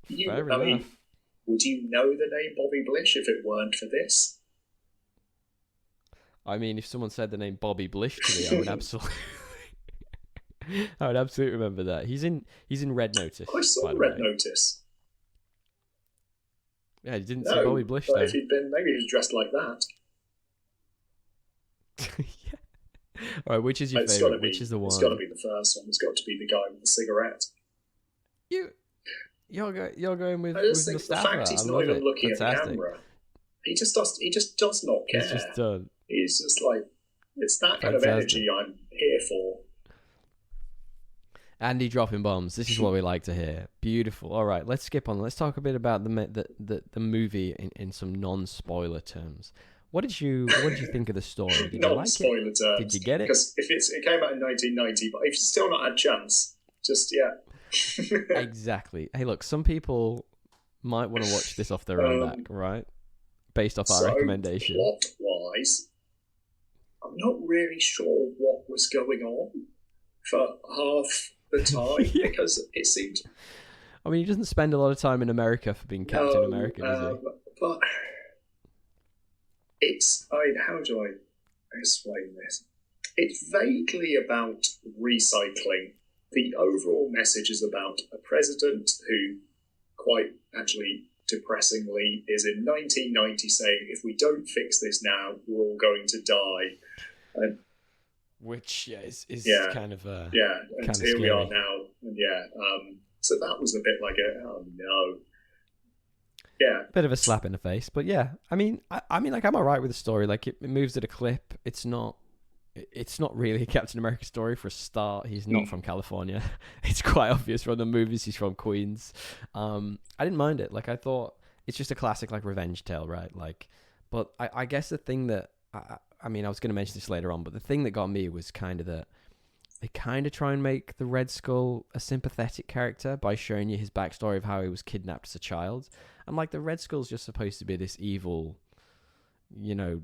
would you know the name Bobby Blish if it weren't for this? I mean, if someone said the name Bobby Blish to me, I would absolutely remember that. He's in Red Notice. I saw Red Notice. Yeah, you didn't see Bobby Blish though. If he'd been, maybe he was dressed like that. Yeah. All right, which is your favorite? Which is the one? It's got to be the first one. It's got to be the guy with the cigarette. You're going with I just think Mustafa. the fact he's not even looking at the camera. He just does not care. He's just done. He's just like, it's that kind of energy I'm here for. Andy dropping bombs. This is what we like to hear. Beautiful. All right, let's skip on. Let's talk a bit about the movie in some non-spoiler terms. What did you think of the story? Did you like it? Terms. Did you get it? Because if it came out in 1990, but if you've still not had a chance, just yet. Exactly. Hey, look, some people might want to watch this off their own back, right? Based off our recommendation. Plot-wise, I'm not really sure what was going on for half the time because it seemed. I mean, he doesn't spend a lot of time in America for being Captain America, does he? But it's. How do I explain this? It's vaguely about recycling. The overall message is about a president who, quite actually depressingly, is in 1990 saying, if we don't fix this now, we're all going to die. And which is kind of and here we are now, and so that was a bit like bit of a slap in the face, but yeah, I mean, like, I'm alright with the story. Like, it moves at a clip. It's not it's not really a Captain America story for a start. He's not from California. It's quite obvious from the movies he's from Queens. I didn't mind it. Like, I thought it's just a classic, like, revenge tale, right? Like, but I guess the thing that I mean, I was going to mention this later on, but the thing that got me was kind of that they kind of try and make the Red Skull a sympathetic character by showing you his backstory of how he was kidnapped as a child. And like, the Red Skull's just supposed to be this evil, you know,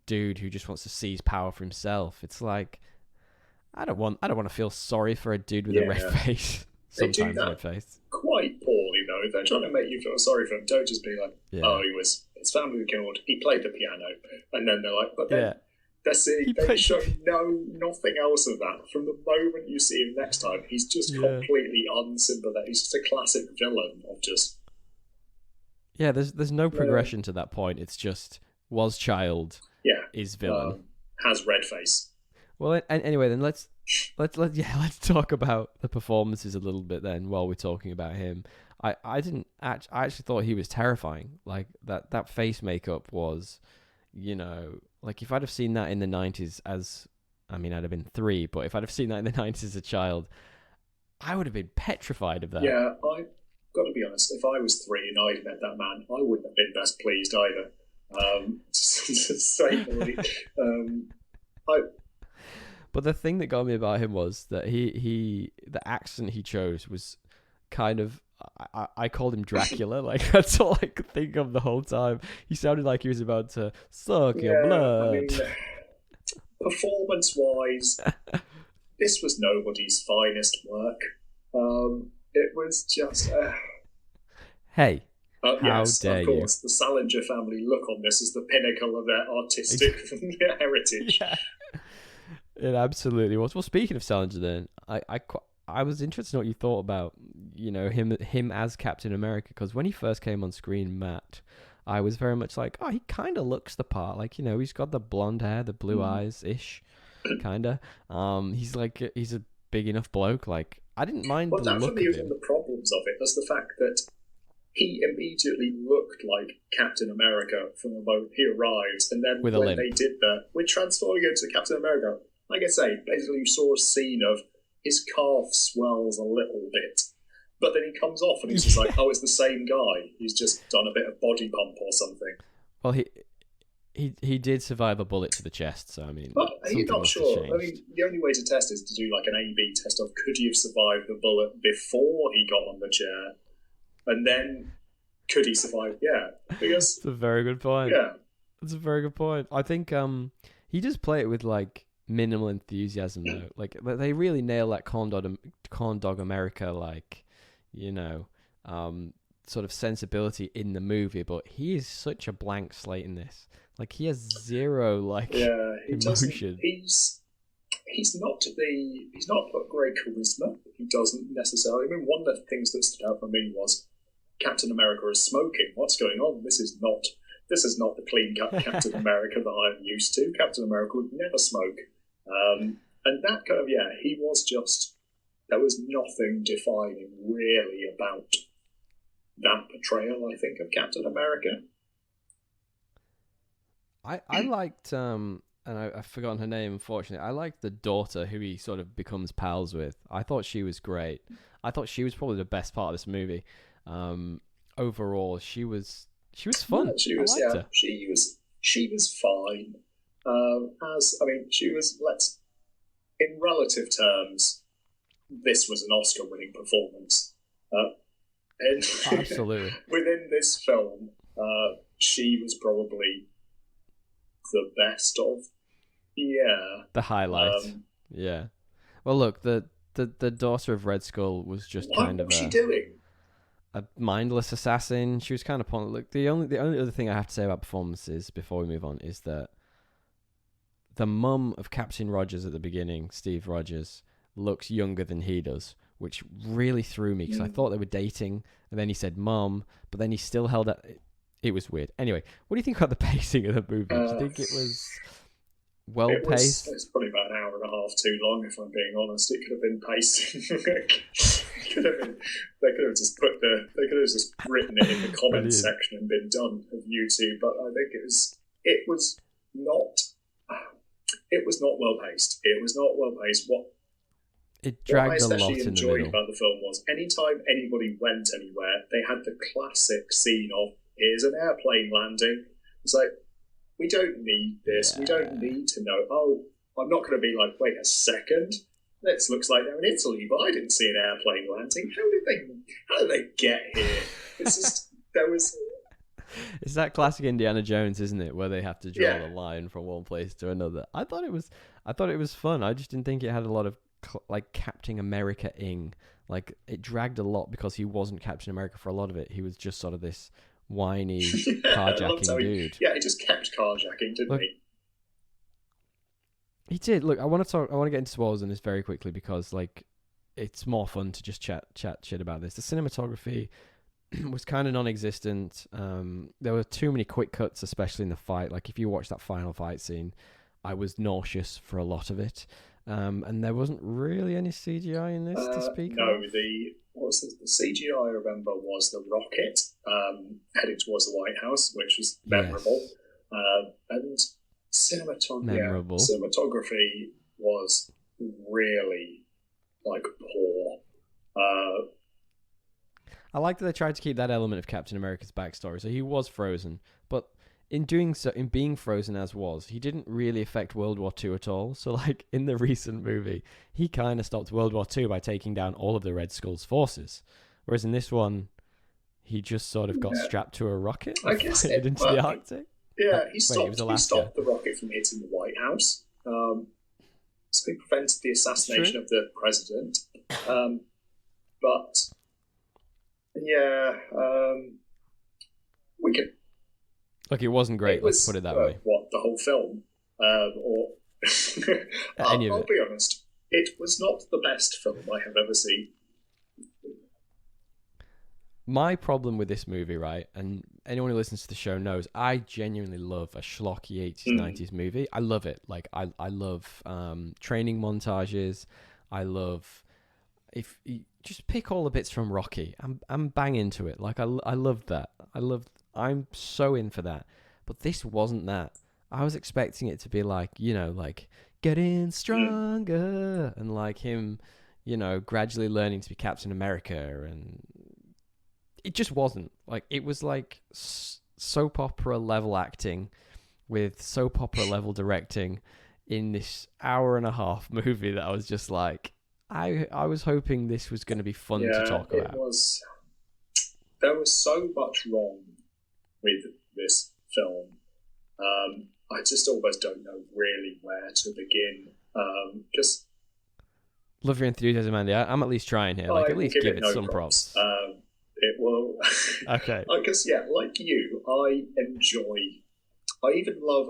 dude who just wants to seize power for himself. It's like, I don't want to feel sorry for a dude with a red face. Sometimes red face. Quite poorly though. If they're trying to make you feel sorry for him, don't just be like, oh, his family were killed, he played the piano, and then they're like, but then they show nothing else of that. From the moment you see him next time, he's just completely unsympathetic. He's just a classic villain of just. Yeah, there's no progression to that point. It's just was child, is villain, has red face. Well, anyway, then let's talk about the performances a little bit then while we're talking about him. I actually thought he was terrifying. Like that face makeup was, you know, like if I'd have seen that in the 90s I'd have been 3, but if I'd have seen that in the 90s as a child, I would have been petrified of that. Yeah, I got to be honest, if I was 3 and I'd met that man, I wouldn't have been best pleased either. But the thing that got me about him was that the accent he chose was kind of, I called him Dracula. Like, that's all I could think of the whole time. He sounded like he was about to suck your blood. I mean, performance-wise, this was nobody's finest work. It was just... Hey, yes, of course. The Salinger family look on this as the pinnacle of their artistic heritage. Yeah. It absolutely was. Well, speaking of Salinger, then I was interested in what you thought about, you know, him as Captain America, because when he first came on screen, Matt, I was very much like, oh, he kind of looks the part. Like, you know, he's got the blonde hair, the blue eyes ish, kind of. He's a big enough bloke. Like, I didn't mind the look of him. Well, that for me was one of the problems of it. Was the fact that he immediately looked like Captain America from the moment he arrived, and then when they did that, we're transforming him to Captain America. Like I say, basically you saw a scene of his calf swells a little bit, but then he comes off and he's just like, oh, it's the same guy. He's just done a bit of body pump or something. Well, he did survive a bullet to the chest, so I mean... But you're not sure. I mean, the only way to test is to do like an A-B test of could he have survived the bullet before he got on the chair, and then could he survive? Yeah, because... That's a very good point. Yeah. That's a very good point. I think he does play it with like minimal enthusiasm though. Like they really nail that corn dog America, like, you know, sort of sensibility in the movie, but he is such a blank slate in this. Like, he has zero emotion. He's not got great charisma. He doesn't necessarily. I mean, one of the things that stood out for me was Captain America is smoking. What's going on? This is not the clean cut Captain America that I'm used to. Captain America would never smoke. And that kind of, he was just, there was nothing defining really about that portrayal, I think, of Captain America. I liked, and I've forgotten her name, unfortunately. I liked the daughter who he sort of becomes pals with. I thought she was great. I thought she was probably the best part of this movie. Overall, she was fun. Yeah, she was fine. She was, in relative terms, this was an Oscar-winning performance. Absolutely. Within this film, she was probably the best of, the highlight. Yeah. Well, look, the daughter of Red Skull was just what was she doing? A mindless assassin. She was kind of pointless. Look, the only other thing I have to say about performances before we move on is that the mum of Captain Rogers at the beginning, Steve Rogers, looks younger than he does, which really threw me because I thought they were dating, and then he said mum, but then he still held up. It was weird. Anyway, what do you think about the pacing of the movie? Do you think it was well-paced? It's probably about an hour and a half too long, if I'm being honest. It could have been paced. They could have just written it in the comments section and been done of YouTube. But I think it was not. it was not well paced. It was not well paced. It What I dragged a lot especially in the enjoyed middle. about the film was anytime anybody went anywhere, they had the classic scene of here's an airplane landing. It's like, we don't need this. We don't need to know. Oh, I'm not going to be like, wait a second. This looks like they're in Italy, but I didn't see an airplane landing. How did they get here? It's just there was. It's that classic Indiana Jones, isn't it, where they have to draw the line from one place to another. I thought it was fun. I just didn't think it had a lot of like Captain America-ing. Like, it dragged a lot because he wasn't Captain America for a lot of it. He was just sort of this whiny carjacking dude. Yeah, he just kept carjacking, didn't he? He did. Look, I want to get into spoilers on this very quickly because like it's more fun to just chat shit about this. The cinematography was kind of non-existent. There were too many quick cuts, especially in the fight. Like, if you watch that final fight scene, I was nauseous for a lot of it. And there wasn't really any CGI in this to speak of. The CGI I remember was the rocket heading towards the White House, which was memorable. Yes. And cinematography was really like poor. I like that they tried to keep that element of Captain America's backstory. So he was frozen, but in doing so, in being frozen as was, he didn't really affect World War II at all. So like in the recent movie, he kind of stopped World War II by taking down all of the Red Skull's forces. Whereas in this one, he just sort of got strapped to a rocket and fired into the Arctic. Yeah, he stopped the rocket from hitting the White House. So he prevented the assassination of the president. But yeah, we could. Look, it wasn't great. Let's put it that way. What, the whole film? Or I'll be honest, it was not the best film I have ever seen. My problem with this movie, right, and anyone who listens to the show knows, I genuinely love a schlocky 80s, 90s movie. I love it. Like, I love training montages. I love, if you just pick all the bits from Rocky, I'm bang into it. Like, I love that. I'm so in for that. But this wasn't that. I was expecting it to be like, you know, like, getting stronger, and like him, you know, gradually learning to be Captain America, and it just wasn't. Like, it was like soap opera level acting with soap opera level directing in this hour and a half movie that I was just like, I was hoping this was going to be fun to talk about. There was so much wrong with this film. I just almost don't know really where to begin. Just love your enthusiasm, Andy. I'm at least trying here. Like, at least give it some props. It will. Okay. I guess, yeah, like you, I even love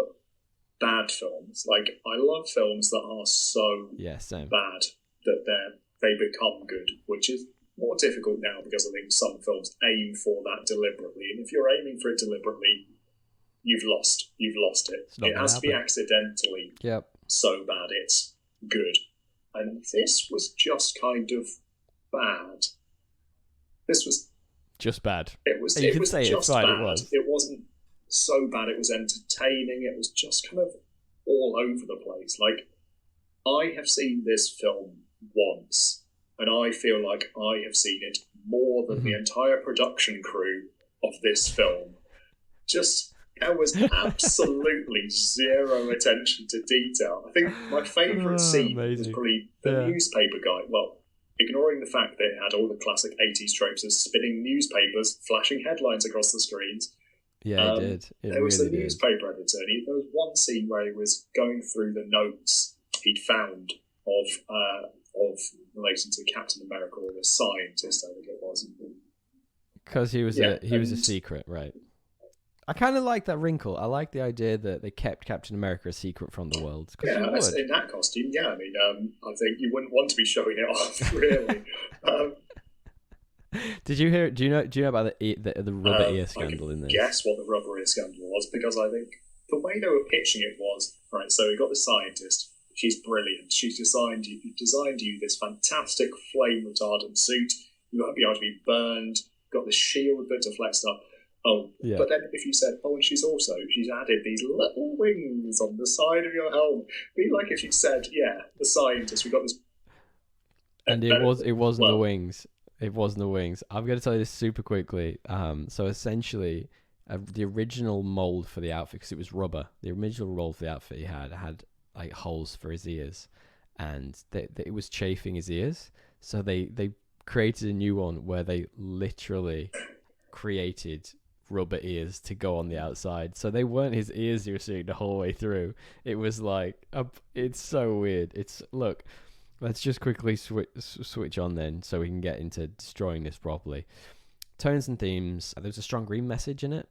bad films. Like, I love films that are so bad that they become good, which is more difficult now because I think some films aim for that deliberately. And if you're aiming for it deliberately, you've lost it. It has to be accidentally so bad it's good. And this was just kind of bad. This was just bad. It was. You it can was say just it, fine, bad. It wasn't so bad. It was entertaining. It was just kind of all over the place. Like, I have seen this film once, and I feel like I have seen it more than the entire production crew of this film. Just, there was absolutely zero attention to detail. I think my favourite scene was probably the newspaper guy. Well, ignoring the fact that it had all the classic 80s tropes of spinning newspapers, flashing headlines across the screens. Yeah, it did. There was the newspaper editor. There was one scene where he was going through the notes he'd found of relating to Captain America or the scientist, I think it was. Because he was a secret, right? I kind of like that wrinkle. I like the idea that they kept Captain America a secret from the world. Yeah, in that costume, yeah. I mean, I think you wouldn't want to be showing it off, really. Did you hear? Do you know about the rubber ear scandal in this? Guess what the rubber ear scandal was, because I think the way they were pitching it was right. So we got the scientist. She's brilliant. She's designed you this fantastic flame retardant suit. You won't be able to be burned. Got the shield that deflects stuff. Oh, Yeah. but then if you said, oh, and she's added these little wings on the side of your helmet. It'd be like if you said, yeah, the scientist, we got this. And it wasn't the wings. It wasn't the wings. I'm going to tell you this super quickly. So essentially, the original mold for the outfit, because it was rubber, the original mold for the outfit he had like holes for his ears, and it was chafing his ears. So they created a new one where they literally created rubber ears to go on the outside. So they weren't his ears you were seeing the whole way through. It was like, it's so weird. Look, let's just quickly switch on then so we can get into destroying this properly. Tones and themes. There's a strong green message in it.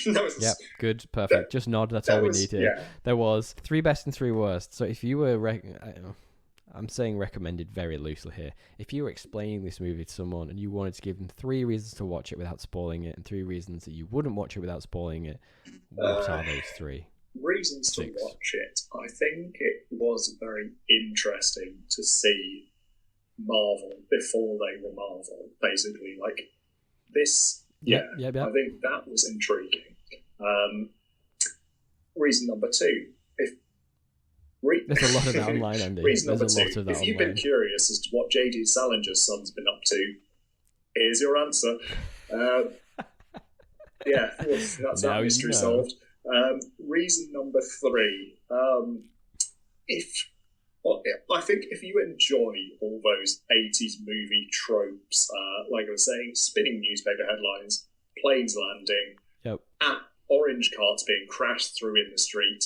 Yep, good, perfect. Just nod. That's all we need here. Yeah. There was 3 best and 3 worst. So if you were, I'm saying recommended very loosely here. If you were explaining this movie to someone and you wanted to give them 3 reasons to watch it without spoiling it, and 3 reasons that you wouldn't watch it without spoiling it, what are those 3? Reasons to watch it. I think it was very interesting to see Marvel before they were Marvel. Basically, like this. Yeah. I think that was intriguing. Reason number 2. There's a lot of that online, Andy. Reason number 2. If you've been curious as to what J.D. Salinger's son's been up to, here's your answer. Yeah, that's that mystery solved. Reason number 3. I think if you enjoy all those 80s movie tropes, like I was saying, spinning newspaper headlines, planes landing, orange carts being crashed through in the street,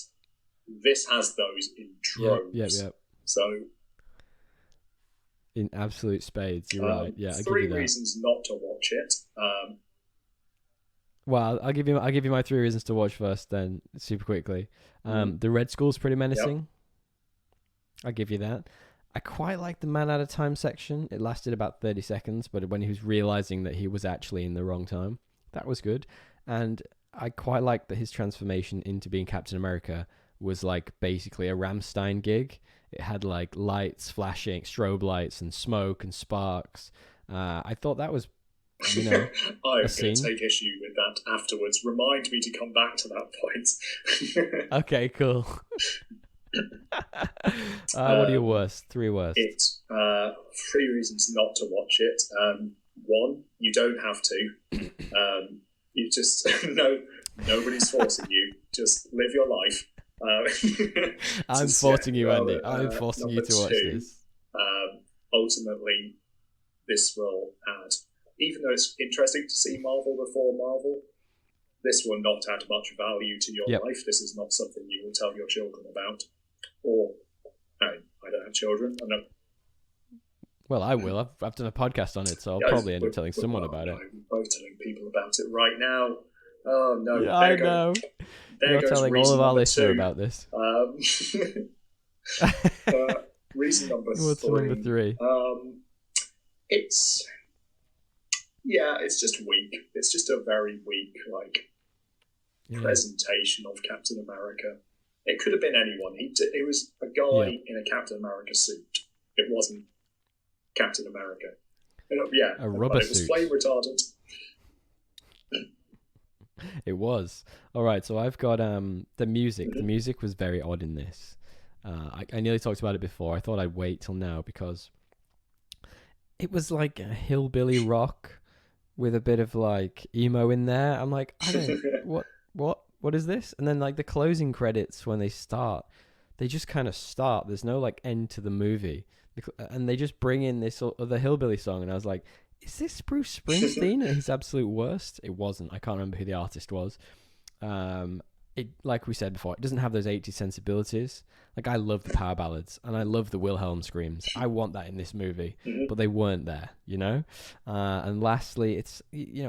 this has those in droves. Yep. So, in absolute spades, you're right. Yeah, I'll 3 give you that. reasons not to watch it. Well, I'll give you my 3 reasons to watch first, then super quickly. The Red Skull's pretty menacing. Yep. I'll give you that. I quite like the man out of time section. It lasted about 30 seconds, but when he was realizing that he was actually in the wrong time, that was good. And I quite like that his transformation into being Captain America was like basically a Rammstein gig. It had like lights flashing, strobe lights and smoke and sparks. I thought that was, I'm going to take issue with that afterwards. Remind me to come back to that point. Okay, cool. What are your worst? 3 worst. 3 reasons not to watch it. 1, you don't have to. You just nobody's forcing you. Just live your life. I'm forcing you, Andy. I'm forcing you to watch this. Ultimately, this will add, even though it's interesting to see Marvel before Marvel, this will not add much value to your life. This is not something you will tell your children about. Or, I don't have children. I know. Well, I will. I've done a podcast on it, so I'll probably end up telling someone about it. I'm both telling people about it right now. Oh, no. Yeah, I know. You're telling all of our listeners about this. Reason number 3. What's number 3? It's just weak. It's just a very weak, presentation of Captain America. It could have been anyone. It was a guy in a Captain America suit. It wasn't Captain America. A rubber suit. It was flame retardant. It was. All right, so I've got the music. The music was very odd in this. I nearly talked about it before. I thought I'd wait till now because it was like a hillbilly rock with a bit of like emo in there. I'm like, I don't what is this? And then like the closing credits when they start, they just kind of start. There's no like end to the movie, and they just bring in this other hillbilly song, and I was like, is this Bruce Springsteen at his absolute worst? It wasn't. I can't remember who the artist was. It, like we said before, it doesn't have those 80s sensibilities. Like, I love the power ballads and I love the Wilhelm screams. I want that in this movie, but they weren't there, And lastly, it's,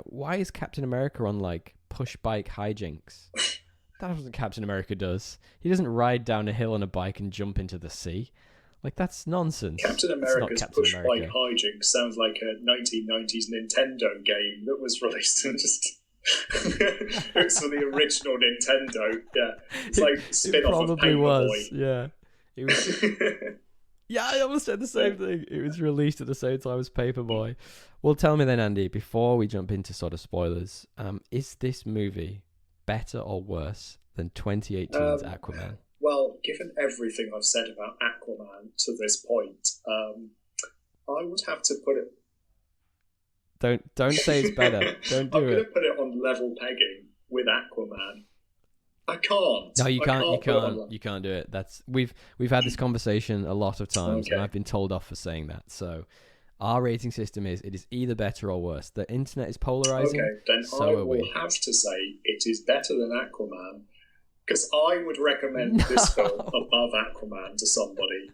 why is Captain America on like push bike hijinks? That's what Captain America does. He doesn't ride down a hill on a bike and jump into the sea. Like, that's nonsense. Captain America's push bike hijinks sounds like a 1990s Nintendo game that was released and just... It's for the original Nintendo. Yeah, it's like a spin-off of Paperboy. Yeah, it was. Yeah, I almost said the same thing. It was released at the same time as Paperboy. Well, tell me then, Andy, before we jump into sort of spoilers, is this movie better or worse than 2018's Aquaman? Well, given everything I've said about Aquaman to this point, I would have to put it... Don't say it's better. Don't do I'm it. going to put it on level pegging with Aquaman. I can't. No, you can't. You can't do it. We've had this conversation a lot of times, and I've been told off for saying that. So, our rating system is it is either better or worse. The internet is polarizing. Okay, then I will have to say it is better than Aquaman, because I would recommend this film above Aquaman to somebody.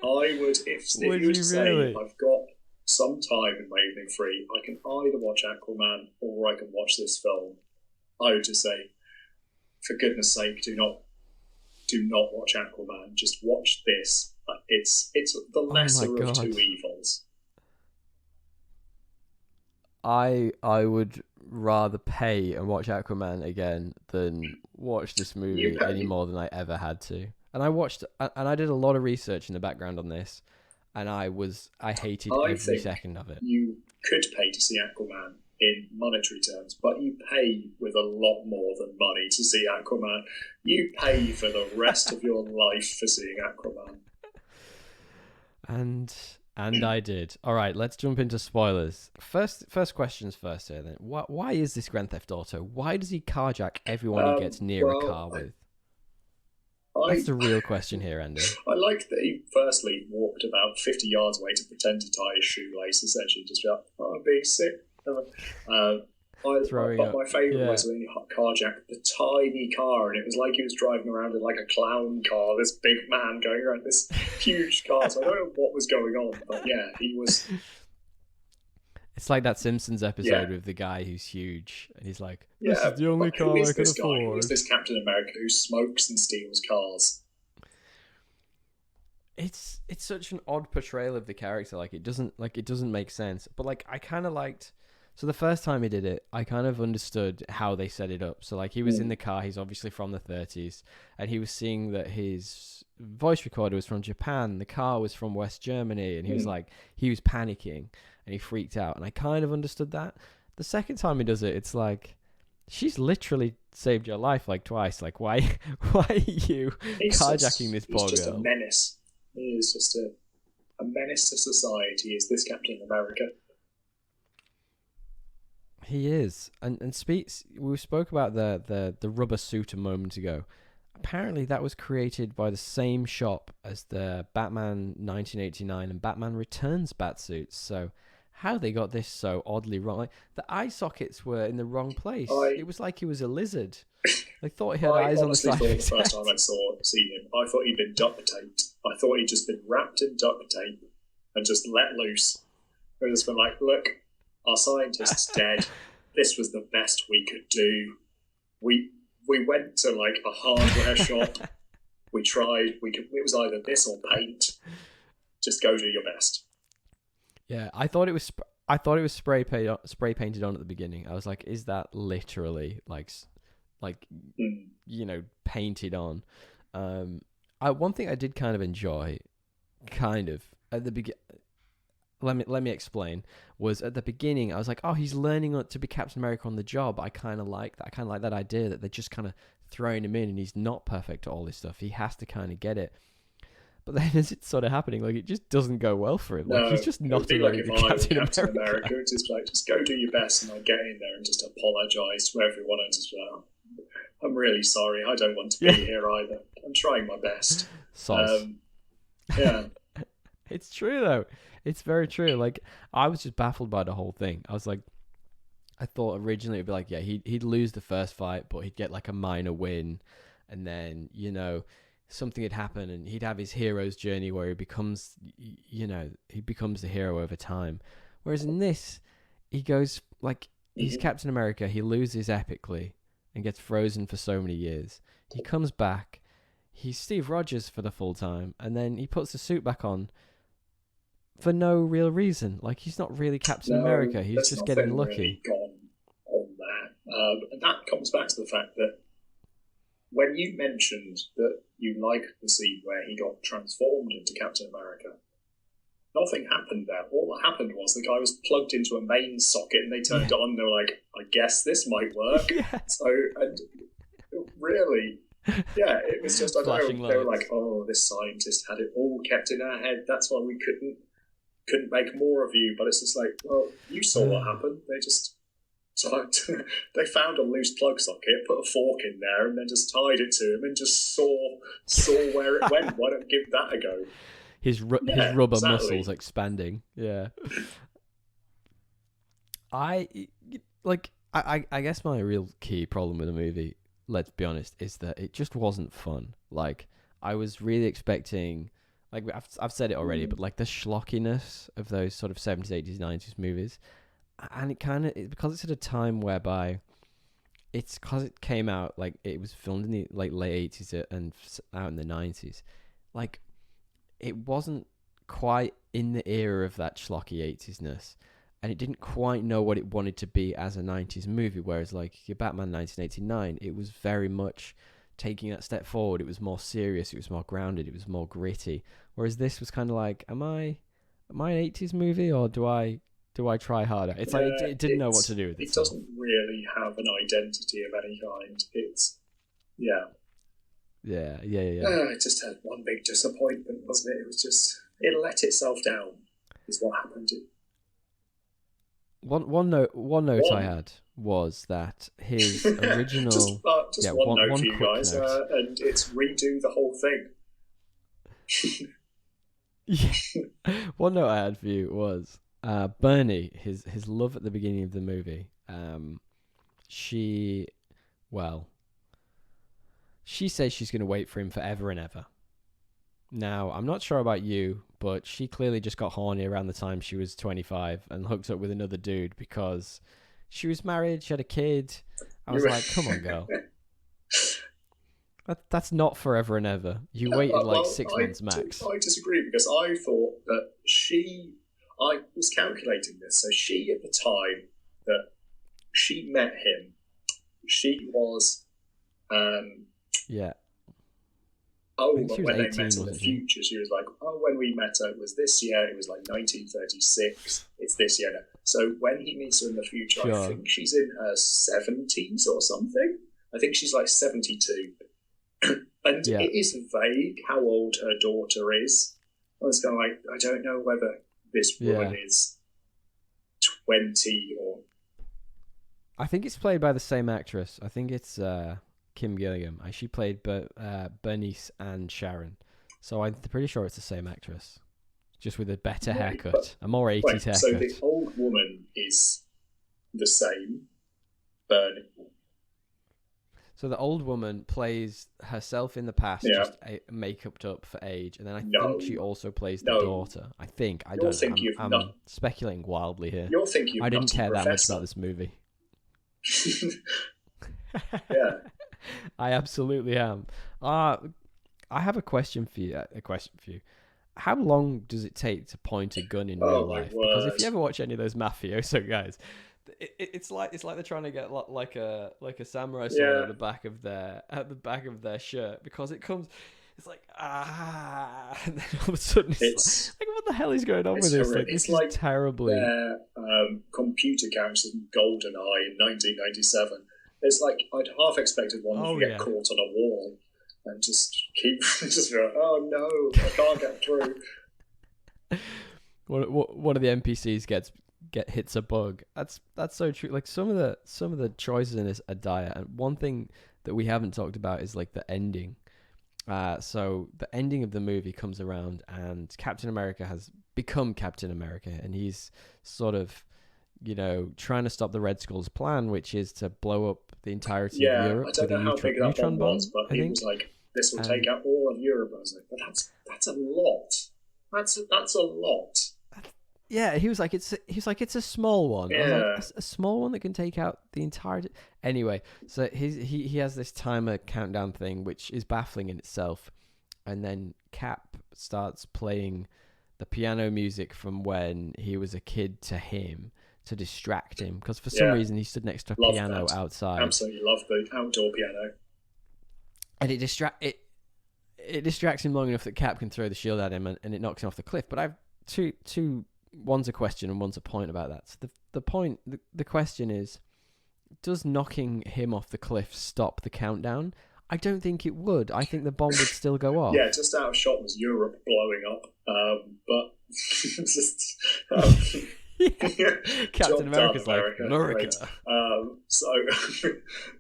I would, if you were to say I've got some time in my evening free, I can either watch Aquaman or I can watch this film. I would just say, for goodness sake, do not watch Aquaman. Just watch this. It's the lesser of two evils. I would rather pay and watch Aquaman again than watch this movie any more than I ever had to. And I did a lot of research in the background on this, and I hated every second of it. You could pay to see Aquaman in monetary terms, but you pay with a lot more than money to see Aquaman. You pay for the rest of your life for seeing Aquaman. And I did. All right, let's jump into spoilers. First questions first here then. Why is this Grand Theft Auto? Why does he carjack everyone he gets near a car with? That's the real question here, Andy. I like that he firstly walked about 50 yards away to pretend to tie his shoelace, essentially just be like, oh, I'm being sick. My favourite was when he carjacked the tiny car, and it was like he was driving around in like a clown car, this big man going around this huge car. So I don't know what was going on, but yeah, he was... It's like that Simpsons episode with the guy who's huge, and he's like, this is the only car I can afford. Who is this Captain America who smokes and steals cars? It's such an odd portrayal of the character. Like it doesn't make sense. But like I kind of liked... So the first time he did it, I kind of understood how they set it up. So like he was in the car, he's obviously from the 30s, and he was seeing that his voice recorder was from Japan, the car was from West Germany, and he was like, he was panicking and he freaked out. And I kind of understood that. The second time he does it, it's like, she's literally saved your life like twice. Like why are you carjacking this poor girl? He's just a menace. He is just a menace to society, is this Captain America. He is, and we spoke about the rubber suit a moment ago. Apparently, that was created by the same shop as the Batman 1989 and Batman Returns batsuits. So, how they got this so oddly wrong? Like, the eye sockets were in the wrong place. It was like he was a lizard. They thought he had eyes on the side. The first time I seen him, I thought he'd been duct taped. I thought he'd just been wrapped in duct tape and just let loose. It just been like, look. Our scientist's dead. This was the best we could do. We went to like a hardware shop. We tried. It was either this or paint. Just go do your best. Yeah, I thought it was spray painted on at the beginning. I was like, is that literally like painted on? One thing I did kind of enjoy, at the beginning. Let me explain. Was at the beginning, I was like, oh, he's learning to be Captain America on the job. I kind of like that. I kind of like that idea that they're just kind of throwing him in, and he's not perfect at all this stuff. He has to kind of get it. But then as it's sort of happening, like it just doesn't go well for him. Like he's just not a very good Captain America. It's just like, just go do your best, and I get in there and just apologise to everyone and just I'm really sorry. I don't want to be here either. I'm trying my best. Yeah. It's true though. It's very true. Like I was just baffled by the whole thing. I was like, I thought originally it'd be like, yeah, he'd lose the first fight, but he'd get like a minor win, and then something had happened, and he'd have his hero's journey where he becomes the hero over time. Whereas in this, he goes like he's Captain America. He loses epically and gets frozen for so many years. He comes back. He's Steve Rogers for the full time, and then he puts the suit back on. For no real reason. Like, he's not really Captain America. He's just getting lucky. Really gone on that. And that comes back to the fact that when you mentioned that you liked the scene where he got transformed into Captain America. Nothing happened there. All that happened was the guy was plugged into a main socket and they turned it on and they were like, I guess this might work. Yeah. So, and really, yeah, it was just, I don't know, they were like, oh, this scientist had it all kept in our head. That's why we couldn't make more of you. But it's just like, well, you saw what happened. They just they found a loose plug socket, put a fork in there, and then just tied it to him and just saw where it went. Why don't give that a go? His rubber muscles expanding. Yeah. I guess my real key problem with the movie, let's be honest, is that it just wasn't fun. Like, I was really expecting, like, I've said it already, but like the schlockiness of those sort of 70s, 80s, 90s movies. And it kind of, because it's at a time whereby it's because it came out, like, it was filmed in the like late 80s and out in the 90s. Like, it wasn't quite in the era of that schlocky 80s-ness, and it didn't quite know what it wanted to be as a 90s movie, whereas like your Batman 1989, it was very much taking that step forward. It was more serious, it was more grounded, it was more gritty, whereas this was kind of like, am I an 80s movie, or do I try harder? It's like it didn't know what to do with it. It doesn't really have an identity of any kind. It's Yeah. It just had one big disappointment, wasn't it? It was just, it let itself down, is what happened. One note I had was that his original... just one note for you guys, and it's redo the whole thing. One note I had for you was Bernie, his love at the beginning of the movie. She says she's going to wait for him forever and ever. Now, I'm not sure about you, but she clearly just got horny around the time she was 25 and hooked up with another dude because she was married, she had a kid. I was like, come on, girl. That's not forever and ever. You waited like 6 months max. I disagree, because I thought that I was calculating this, so she, at the time that she met him, she was... yeah. Oh, but when they met in the future, she was like, oh, when we met her, it was this year, it was like 1936, it's this year now. So when he meets her in the future, sure. I think she's in her 70s or something. I think she's like 72. And it is vague how old her daughter is. I was kind of like, I don't know whether this woman is 20 or... I think it's played by the same actress. I think it's... Kim Gilliam. She played Bernice and Sharon. So I'm pretty sure it's the same actress. Just with a better haircut. A more 80s haircut. So the old woman is the same. Bernie. So the old woman plays herself in the past, just make-upped up for age. And then I think she also plays the daughter. I think. I don't know. I'm speculating wildly here. You're thinking I didn't care that much about this movie. Yeah. I absolutely am. I have a question for you. How long does it take to point a gun in real life? Because if you ever watch any of those mafioso guys, it's like they're trying to get like a samurai sword at the back of their shirt, because it comes. It's like and then all of a sudden it's like what the hell is going on with this? Like, this is terribly. Computer characters in GoldenEye in 1997. It's like I'd half expected one to get caught on a wall and just keep just go, oh no, I can't get through. One of the NPCs hits a bug. That's so true. Like some of the choices in this are dire. And one thing that we haven't talked about is like the ending. So the ending of the movie comes around and Captain America has become Captain America, and he's sort of, trying to stop the Red Skull's plan, which is to blow up the entirety of Europe. I don't know how big that bomb was, but he was like, this will take out all of Europe. I was like, but that's a lot. That's a lot. Yeah, he was like, it's a small one. Yeah. I was like, a small one that can take out the entirety. Anyway, so he has this timer countdown thing, which is baffling in itself. And then Cap starts playing the piano music from when he was a kid to him, to distract him, because for some reason he stood next to a piano outside. Absolutely love the outdoor piano. And it distracts him long enough that Cap can throw the shield at him and it knocks him off the cliff. But I've two one's a question and one's a point about that. So the question is, does knocking him off the cliff stop the countdown? I don't think it would. I think the bomb would still go off. Yeah, just out of shot was Europe blowing up. But just Captain America's like America.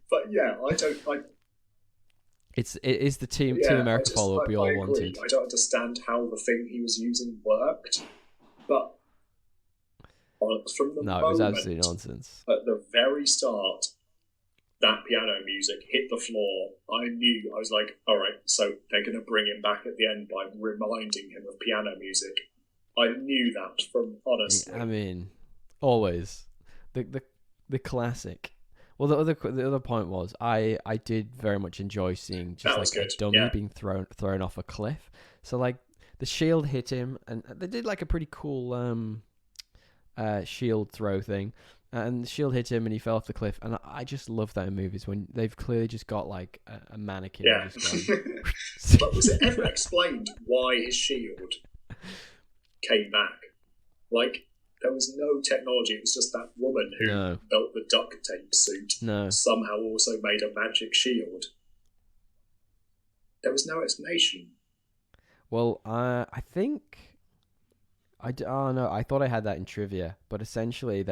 But yeah, it is the Team America follow up we all wanted. I don't understand how the thing he was using worked, but from the moment, it was absolutely nonsense. At the very start, that piano music hit the floor. I was like, all right, so they're going to bring him back at the end by reminding him of piano music. I knew that from honestly. I mean, always the classic. Well, the other point was I did very much enjoy seeing just like a dummy being thrown off a cliff. So like the shield hit him, and they did like a pretty cool shield throw thing. And the shield hit him and he fell off the cliff. And I just love that in movies when they've clearly just got like a mannequin. Yeah. But was it ever explained why his shield came back? Like, there was no technology. It was just that woman who built the duct tape suit somehow also made a magic shield. There was no explanation. Well, I think... I thought I had that in trivia. But essentially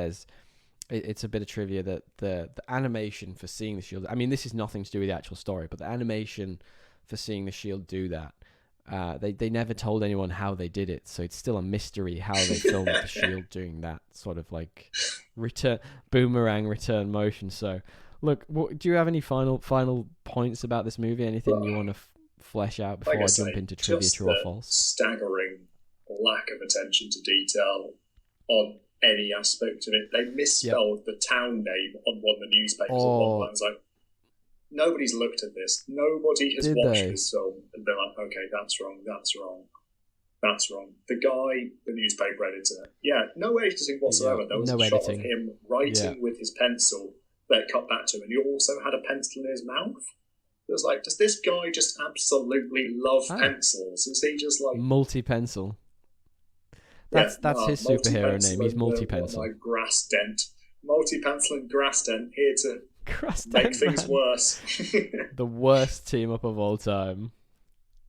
it's a bit of trivia that the animation for seeing the shield... I mean, this is nothing to do with the actual story, but the animation for seeing the shield do that, they never told anyone how they did it, so it's still a mystery how they filmed the shield doing that sort of like boomerang return motion. So, look, do you have any final points about this movie? Anything you want to flesh out before I jump into trivia, true or false? Staggering lack of attention to detail on any aspect of it. They misspelled the town name on one of the newspapers at one point. I was like, nobody's looked at this. Nobody has watched this film and been like, okay, that's wrong. The guy, the newspaper editor, no editing whatsoever. There was a shot of him writing with his pencil that cut back to him, and he also had a pencil in his mouth. It was like, does this guy just absolutely love pencils? Is he just like... Multi-pencil. That's his superhero name. He's Multi-Pencil. My grass dent. Multi-Pencil and Grass Dent here to make things worse. The worst team up of all time.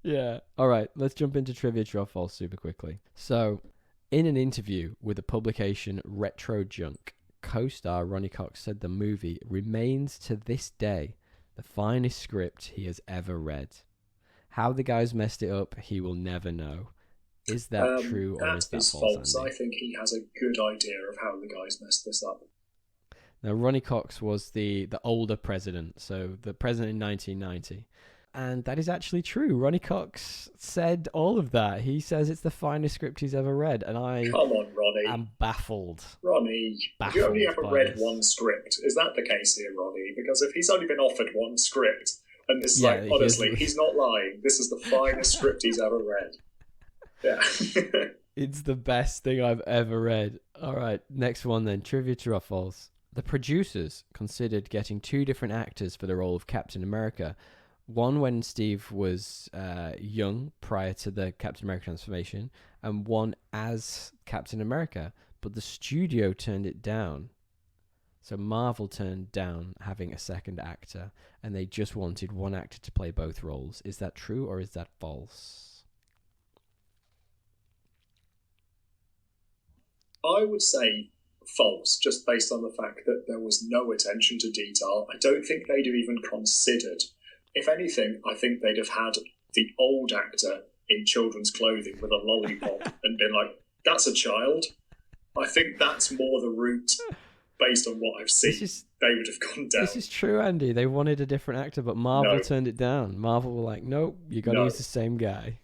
Yeah. All right, let's jump into trivia, true or false super quickly. So, in an interview with the publication Retro Junk, co-star Ronnie Cox said the movie remains to this day the finest script he has ever read. How the guys messed it up, he will never know. Is that true or is that false? I think he has a good idea of how the guys messed this up. Now, Ronnie Cox was the older president, so the president in 1990. And that is actually true. Ronnie Cox said all of that. He says it's the finest script he's ever read, and Come on, Ronnie. I'm baffled. Ronnie, you only ever read one script. Is that the case here, Ronnie? Because if he's only been offered one script, and this is honestly, he's not lying. This is the finest script he's ever read. Yeah. It's the best thing I've ever read. All right, next one then. Trivia, true or false? The producers considered getting two different actors for the role of Captain America. One when Steve was young, prior to the Captain America transformation, and one as Captain America. But the studio turned it down. So Marvel turned down having a second actor, and they just wanted one actor to play both roles. Is that true or is that false? I would say false, just based on the fact that there was no attention to detail. I don't think they'd have even considered. If anything, I think they'd have had the old actor in children's clothing with a lollipop and been like, that's a child. I think that's more the route, based on what I've seen, they would have gone down. This is true, Andy. They wanted a different actor, but Marvel turned it down. Marvel were like, nope, you got to use the same guy.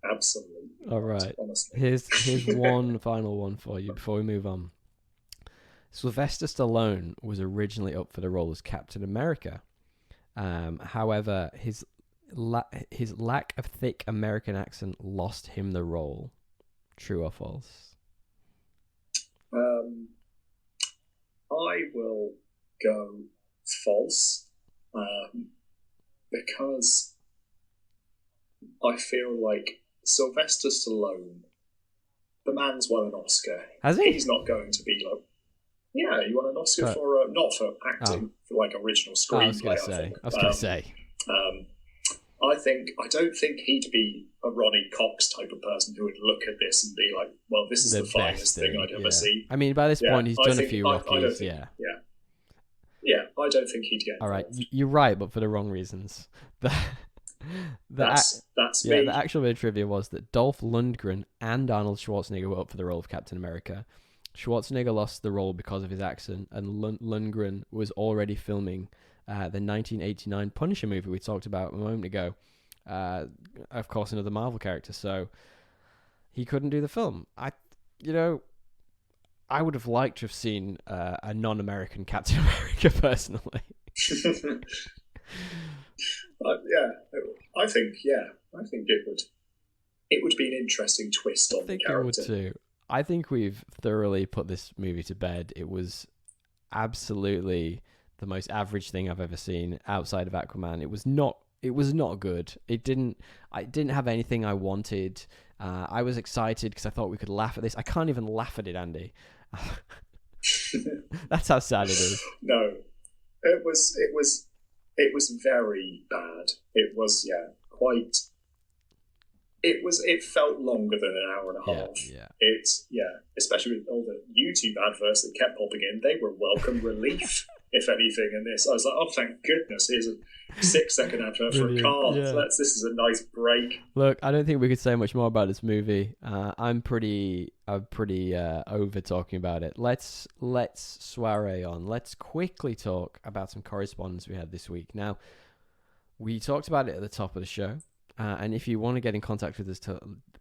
Absolutely. All right. Honestly. Here's one final one for you before we move on. Sylvester Stallone was originally up for the role as Captain America. However, his lack of thick American accent lost him the role. True or false? I will go false, because I feel like Sylvester Stallone, the man's won an Oscar. Has he? He's not going to be like, yeah, he won an Oscar But- for not for acting, for like original screenplay. I was going to say. I don't think he'd be a Ronnie Cox type of person who would look at this and be like, well, this is the finest thing I'd ever seen. I mean, by this point, he's done a few Rockies, Yeah, I don't think he'd get involved. All right, you're right, but for the wrong reasons. That's me. Yeah, the actual bit of trivia was that Dolph Lundgren and Arnold Schwarzenegger were up for the role of Captain America. Schwarzenegger lost the role because of his accent, and Lundgren was already filming the 1989 Punisher movie we talked about a moment ago. Of course, another Marvel character, so he couldn't do the film. I would have liked to have seen a non-American Captain America personally. I think it would be an interesting twist on the character. I think it would too. I think we've thoroughly put this movie to bed. It was absolutely the most average thing I've ever seen outside of Aquaman. It was not good. It didn't have anything I wanted. I was excited because I thought we could laugh at this. I can't even laugh at it, Andy. That's how sad it is. No, it was very bad. It was quite. It felt longer than an hour and a half. Especially with all the YouTube adverts that kept popping in. They were welcome relief, if anything. In this, I was like, oh, thank goodness! Here's a 6-second advert for a car. Yeah. This is a nice break. Look, I don't think we could say much more about this movie. I'm pretty over talking about it. Let's soiree on. Let's quickly talk about some correspondence we had this week. Now, we talked about it at the top of the show. And if you want to get in contact with us,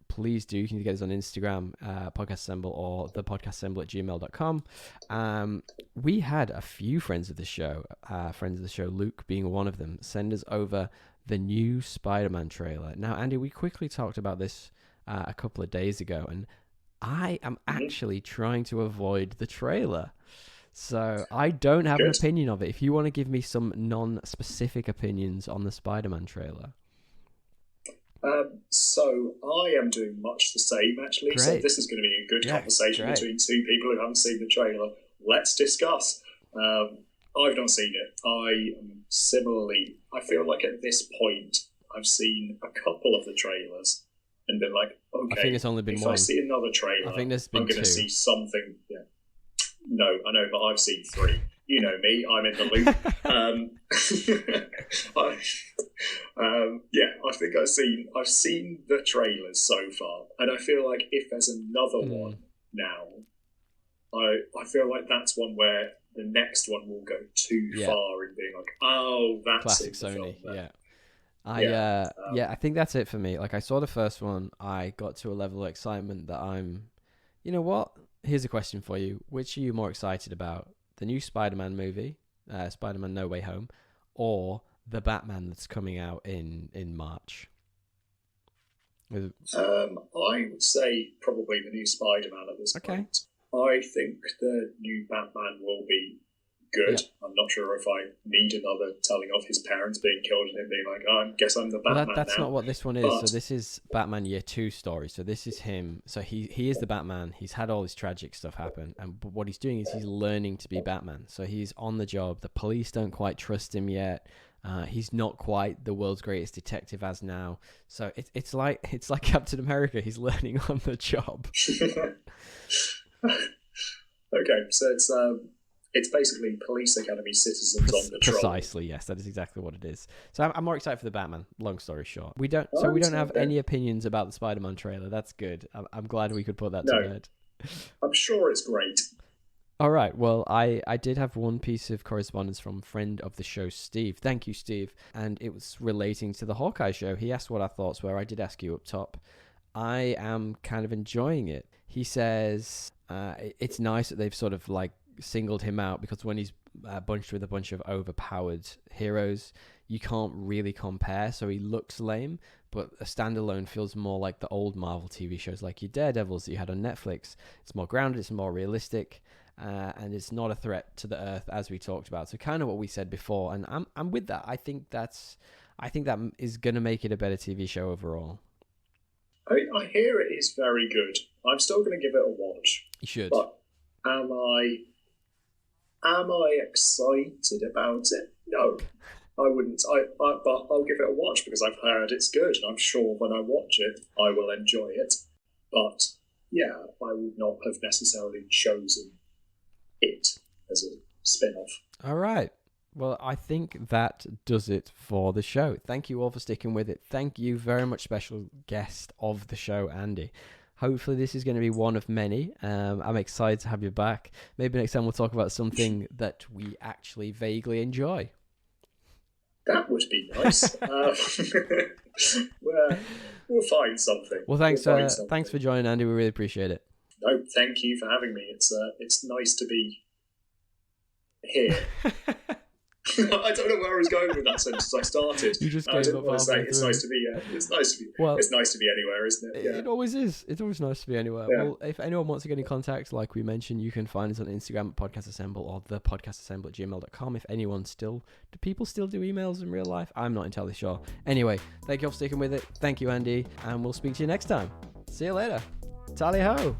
please do. You can get us on Instagram, Podcast Assemble, or thepodcastassemble@gmail.com. We had a few friends of the show, Luke being one of them, send us over the new Spider-Man trailer. Now, Andy, we quickly talked about this a couple of days ago, and I am actually trying to avoid the trailer. So I don't have an opinion of it. If you want to give me some non-specific opinions on the Spider-Man trailer. So I am doing much the same, actually. Great. So this is going to be a good conversation between two people who haven't seen the trailer. Let's discuss. I've not seen it. I am similarly. I feel like at this point, I've seen a couple of the trailers and been like, okay, I think it's only been if one. I see another trailer, I think there's been I'm going to two. see something. Yeah. No, I know, but I've seen 3. You know me, I'm in the loop. I think I've seen the trailers so far, and I feel like if there's another one now, I feel like that's one where the next one will go too far in being like, oh, that's classic Sony. I think that's it for me. Like, I saw the first one, I got to a level of excitement that you know what? Here's a question for you. Which are you more excited about? The new Spider-Man movie, Spider-Man No Way Home, or the Batman that's coming out in March? I would say probably the new Spider-Man at this point. I think the new Batman will be good. Yeah. I'm not sure if I need another telling of his parents being killed and him being like, oh, I guess I'm the Batman now. That's not what this one is. So this is Batman Year 2 story. So this is him. So he is the Batman. He's had all this tragic stuff happen. And what he's doing is he's learning to be Batman. So he's on the job. The police don't quite trust him yet. He's not quite the world's greatest detective as now. So it's like Captain America. He's learning on the job. Okay, so it's basically police academy citizens on patrol. Precisely, yes, that is exactly what it is. So I'm more excited for the Batman. Long story short, we don't have any opinions about the Spider-Man trailer. That's good. I'm glad we could put that to bed. I'm sure it's great. All right. Well, I did have one piece of correspondence from friend of the show, Steve. Thank you, Steve. And it was relating to the Hawkeye show. He asked what our thoughts were. I did ask you up top. I am kind of enjoying it. He says it's nice that they've sort of like singled him out, because when he's bunched with a bunch of overpowered heroes, you can't really compare, so he looks lame, but a standalone feels more like the old Marvel TV shows like your Daredevils that you had on Netflix. It's more grounded, it's more realistic, and it's not a threat to the Earth, as we talked about. So kind of what we said before, and I'm with that. I think I think that is going to make it a better TV show overall. I hear it is very good. I'm still going to give it a watch. You should. But am I excited about it? No, I wouldn't. But I'll give it a watch because I've heard it's good, and I'm sure when I watch it, I will enjoy it. But yeah, I would not have necessarily chosen it as a spin-off. All right. Well, I think that does it for the show. Thank you all for sticking with it. Thank you very much, special guest of the show, Andy. Hopefully this is going to be one of many. I'm excited to have you back. Maybe next time we'll talk about something that we actually vaguely enjoy. That would be nice. We'll find something. Well, thanks for joining, Andy. We really appreciate it. No, thank you for having me. It's nice to be here. I don't know where I was going with that sentence. I started. You just I didn't want to say it's nice to be. It's nice to be. Well, it's nice to be anywhere, isn't it? Yeah. It always is. It's always nice to be anywhere. Yeah. Well, if anyone wants to get in contact, like we mentioned, you can find us on Instagram at podcastassemble or thepodcastassemble@gmail.com. If anyone do people still do emails in real life? I'm not entirely sure. Anyway, thank you all for sticking with it. Thank you, Andy, and we'll speak to you next time. See you later. Tally ho.